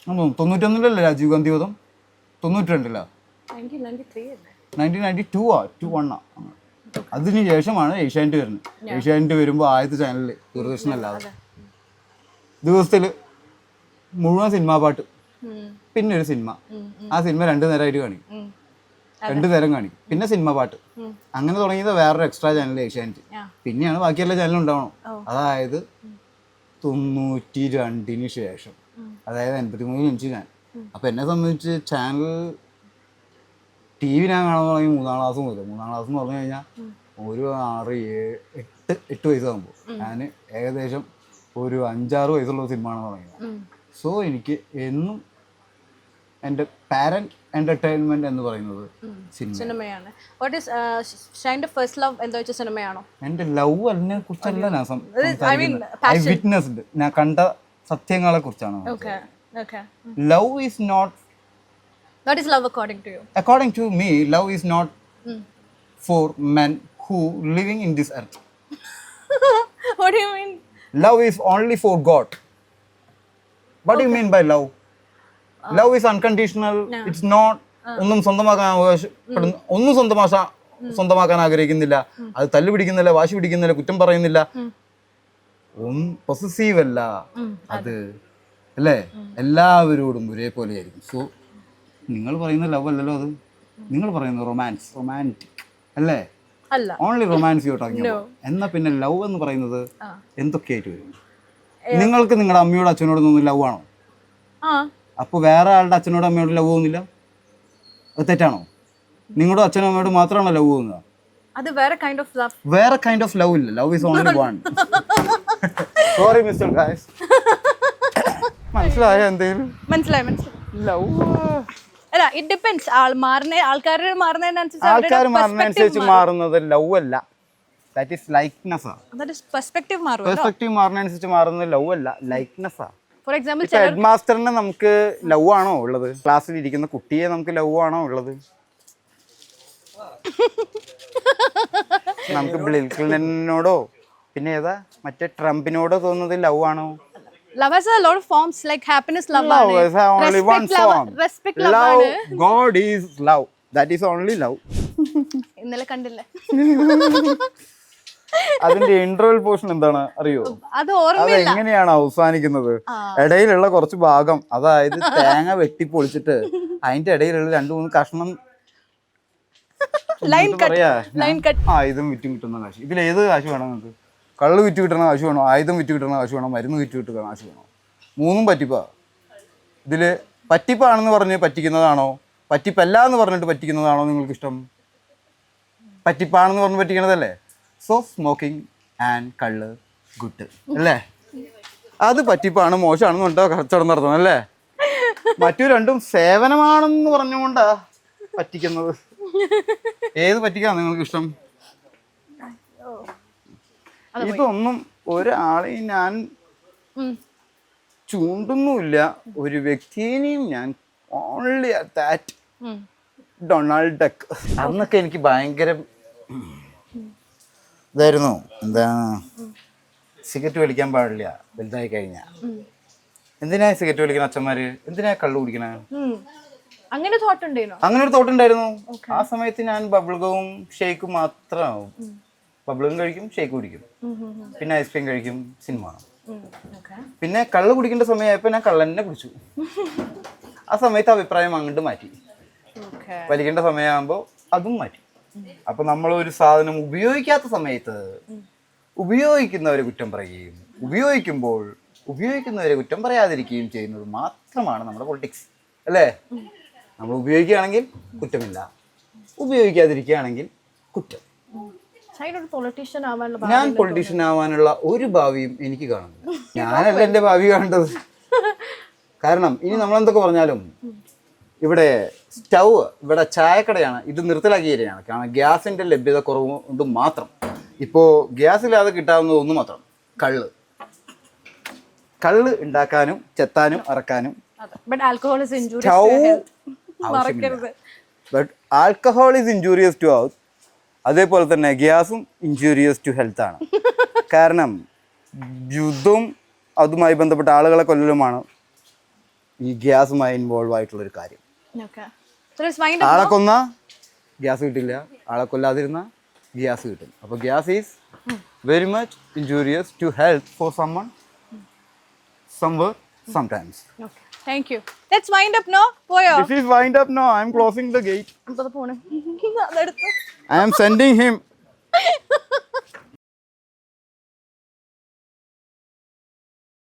91-ലല്ലേ രാജീവ് ഗാന്ധി വധം? 92-ലാ? 1992 21 അതിന് ശേഷമാണ് ഏഷ്യാനെറ്റ് വരുന്നത്. ഏഷ്യാനെറ്റ് വരുമ്പോൾ ആദ്യത്തെ ചാനലിൽ ദൂരദർശൻ അല്ലാതെ ദിവസത്തിൽ മുഴുവൻ സിനിമാ പാട്ട്, പിന്നെ ഒരു സിനിമ. ആ സിനിമ 2 നേരമായിട്ട് കാണിക്കും, 2 നേരം കാണിക്കും, പിന്നെ സിനിമ പാട്ട്. അങ്ങനെ തുടങ്ങിയത് വേറൊരു എക്സ്ട്രാ ചാനൽ ഏഷ്യാനെറ്റ്. പിന്നെയാണ് ബാക്കിയെല്ലാ ചാനലും ഉണ്ടാവണം. അതായത് 92-ന് ശേഷം, അതായത് 83-ൽ ജനിച്ചു ഞാൻ. അപ്പം എന്നെ സംബന്ധിച്ച് ചാനൽ TV ഞാൻ കാണാൻ തുടങ്ങി 3-ാം ക്ലാസ് മുതൽ. 3-ാം ക്ലാസ് എന്ന് പറഞ്ഞു കഴിഞ്ഞാൽ ഒരു 6, 7, 8 വയസ്സാകുമ്പോൾ ഞാൻ ഏകദേശം ഒരു 5-6 വയസ്സുള്ള സിനിമയാണ് തുടങ്ങിയത്. സോ എനിക്ക് എന്നും എൻ്റെ പാരന്റ് എന്റർടൈൻമെന്റ് എന്ന് പറയുന്നത് സിനിമയാണ്. വാട്ട് ഈസ് ഷൈൻ്റെ ഫസ്റ്റ് ലവ് എന്താ വെച്ച സിനിമയാണോ? എൻ്റെ ലവ് അതിനെ കുറിച്ചല്ല ഐ വിറ്റ്നസ്ഡ്, ഞാൻ കണ്ട സത്യങ്ങളെ കുറിച്ചാണ്. Love is not, what is love according to you? according to me, love is not for men who living in this earth. What do you mean? Love is only for God. What do you mean by love? Love is unconditional. It's not ഒന്നും സ്വന്തമാക്കാൻ അവകാശപ്പെടുന്ന, ഒന്നും സ്വന്തമാക്കാൻ ആഗ്രഹിക്കുന്നില്ല, അത് തല്ലു പിടിക്കുന്നില്ല, വാശി പിടിക്കുന്നില്ല, കുറ്റം പറയുന്നില്ല, പൊസസീവ് അല്ല അത്, അല്ലേ? എല്ലാവരോടും ഒരേപോലെ ആയിരിക്കും. സോ നിങ്ങൾ പറയുന്ന ലവ് അല്ലല്ലോ അത്, നിങ്ങൾ പറയുന്ന റൊമാൻറ്റിക് അല്ലേ? Only romance you talking about. എന്നാ പിന്നെ ലവ് എന്ന് പറയുന്നത് എന്തൊക്കെയായിട്ട് വരും? നിങ്ങൾക്ക് നിങ്ങളുടെ അമ്മയോടും അച്ഛനോടും തോന്നുന്ന ലവ് ആണോ? അപ്പോൾ വേറെ ആളുടെ അച്ഛനോടും അമ്മയോടും ലവ് തോന്നില്ല, അത് തെറ്റാണോ? നിങ്ങളുടെ അച്ഛനും അമ്മയോട് മാത്രമാണോ ലവ് തോന്നുക? അത് വേറെ കൈൻഡ് ഓഫ് ലവ്. വേറെ കൈൻഡ് ഓഫ് ലവ് ഇല്ല, love is only one. Sorry mister guys, മനസ്സിലായോ? എന്തെങ്കിലും മനസ്സിലായി? ലവ് അല്ല, ഇറ്റ് ഡിപെൻഡ്സ്. ആൾക്കാർ മാറുന്നതനുസരിച്ച് മാറുന്നത് ലവ് അല്ല, ദാറ്റ് ഈസ് ലൈക്ക്നെസ് ആണ്. പെർസ്പെക്റ്റീവ് മാറുന്നതനുസരിച്ച് മാറുന്നത് ലവ് അല്ല, ലൈക്ക്നെസ് ആണ്. ഫോർ എക്സാമ്പിൾ ഹെഡ് മാസ്റ്ററിനെ നമുക്ക് ലവ് ആണോ ഉള്ളത്? ക്ലാസ്സിൽ ഇരിക്കുന്ന കുട്ടിയെ നമുക്ക് ലവ് ആണോ ഉള്ളത്? നമുക്ക് ബിൽ ക്ലിന്റനോടോ പിന്നെ ഏതാ മറ്റേ ട്രംപിനോടോ തോന്നുന്നത് ലവ് ആണോ? Love has a lot of forms, like happiness love. Love is only one form. Respect love. Love, God is love. That is only love. ഇന്നലെ കണ്ടില്ലേ? അതിന്റെ ഇന്റർവെൽ പോർഷൻ എന്താണ് അറിയോ? അത് ഓർമ്മയില്ല. അത് എങ്ങനെയാണ് അവസാനിക്കുന്നത്? ഇടയിലുള്ള കുറച്ച് ഭാഗം, അതായത് തേങ്ങ വെട്ടിപ്പൊളിച്ചിട്ട് അതിന്റെ ഇടയിലുള്ള 2-3 കഷ്ണം ലൈൻ കട്ട്. ഇതും വിറ്റും കിട്ടുന്ന കാശ്. ഇതിൽ ഏത് കാശ് വേണം നിങ്ങൾക്ക്? കള്ള് വിറ്റ് കിട്ടുന്ന കാശ് വേണോ, ആയുധം വിറ്റ് കിട്ടുന്ന കാശ് വേണോ, മരുന്ന് വിറ്റ് കിട്ടുന്ന കാശ് വേണോ? 3ഉം പറ്റിപ്പാ. ഇതിൽ പറ്റിപ്പാണെന്ന് പറഞ്ഞ് പറ്റിക്കുന്നതാണോ, പറ്റിപ്പല്ല എന്ന് പറഞ്ഞിട്ട് പറ്റിക്കുന്നതാണോ നിങ്ങൾക്കിഷ്ടം? പറ്റിപ്പാണെന്ന് പറഞ്ഞ് പറ്റിക്കുന്നതല്ലേ? സോ സ്മോക്കിംഗ് ആൻഡ് കള്ള് ഗുഡ് അല്ലേ? അത് പറ്റിപ്പാണ്, മോശമാണെന്ന് പറഞ്ഞിട്ട് കച്ചവടം നടത്തണം അല്ലേ? മറ്റു രണ്ടും സേവനമാണെന്ന് പറഞ്ഞുകൊണ്ടാ പറ്റിക്കുന്നത്. ഏത് പറ്റിക്കാണ് നിങ്ങൾക്കിഷ്ടം? ഇതൊന്നും ഒരാളെയും ഞാൻ ചൂണ്ടുന്നുമില്ല, ഒരു വ്യക്തിയെയും ഞാൻ. Only that Donald duck. അന്നൊക്കെ എനിക്ക് ഭയങ്കര ഇതായിരുന്നു, എന്താണ്, സിഗരറ്റ് വലിക്കാൻ പാടില്ല വലുതായി കഴിഞ്ഞാൽ. എന്തിനാ സിഗരറ്റ് വലിക്കുന്ന അച്ഛന്മാര്, എന്തിനാ കള്ളു കുടിക്കണേ? അങ്ങനെ ഒരു തോട്ട് ഉണ്ടായിരുന്നു ആ സമയത്ത്. ഞാൻ ബബിൾഗവും ഷേക്കും മാത്രം, ബബിളും കഴിക്കും, ഷേക്ക് കുടിക്കും, പിന്നെ ഐസ്ക്രീം കഴിക്കും, സിനിമ കാണും. പിന്നെ കള്ള് കുടിക്കേണ്ട സമയമായപ്പോ ഞാൻ കള്ളന്നെ കുടിച്ചു. ആ സമയത്ത് അഭിപ്രായം അങ്ങോട്ട് മാറ്റി. വലിക്കേണ്ട സമയമാകുമ്പോ അതും മാറ്റി. അപ്പൊ നമ്മൾ ഒരു സാധനം ഉപയോഗിക്കാത്ത സമയത്ത് ഉപയോഗിക്കുന്നവരെ കുറ്റം പറയുകയും ഉപയോഗിക്കുമ്പോൾ ഉപയോഗിക്കുന്നവരെ കുറ്റം പറയാതിരിക്കുകയും ചെയ്യുന്നത് മാത്രമാണ് നമ്മുടെ പൊളിറ്റിക്സ് അല്ലേ? നമ്മൾ ഉപയോഗിക്കുകയാണെങ്കിൽ കുറ്റമില്ല, ഉപയോഗിക്കാതിരിക്കുകയാണെങ്കിൽ കുറ്റം. ഞാൻ പൊളിറ്റീഷ്യൻ ആവാനുള്ള ഒരു ഭാവിയും എനിക്ക് കാണുന്നില്ല. ഞാനല്ല എൻ്റെ ഭാവി കാണേണ്ടത്. കാരണം ഇനി നമ്മളെന്തൊക്കെ പറഞ്ഞാലും ഇവിടെ സ്റ്റൗവ്, ഇവിടെ ചായക്കടയാണ്, ഇത് നിർത്തലാക്കിയാണ്. കാരണം ഗ്യാസിൻ്റെ ലഭ്യത കുറവ് കൊണ്ട് മാത്രം. ഇപ്പോൾ ഗ്യാസില്ലാതെ കിട്ടാവുന്നത് ഒന്ന് മാത്രം, കള്ള് ഉണ്ടാക്കാനും ചെത്താനും ഇറക്കാനും സ്റ്റൗ ആവശ്യമില്ല. But alcohol is injurious to our അതേപോലെ തന്നെ ഗ്യാസും ഇഞ്ചൂരിയസ് ടു ഹെൽത്ത് ആണ്. കാരണം യുദ്ധവും അതുമായി ബന്ധപ്പെട്ട ആളുകളെ കൊല്ലലുമാണ് ഈ ഗ്യാസുമായി ഇൻവോൾവ് ആയിട്ടുള്ളൊരു കാര്യം. Okay. So let's wind up ആളെ now. കൊന്ന ഗ്യാസ് കിട്ടില്ല, ആളെ കൊല്ലാതിരുന്ന ഗ്യാസ് കിട്ടും. അപ്പോൾ gas is very much injurious to health for someone, somewhere, sometimes. Okay. Thank you. Let's wind up now. പോയോ? This is wind up now. I am closing the gate. അതെടുത്തു. I am sending him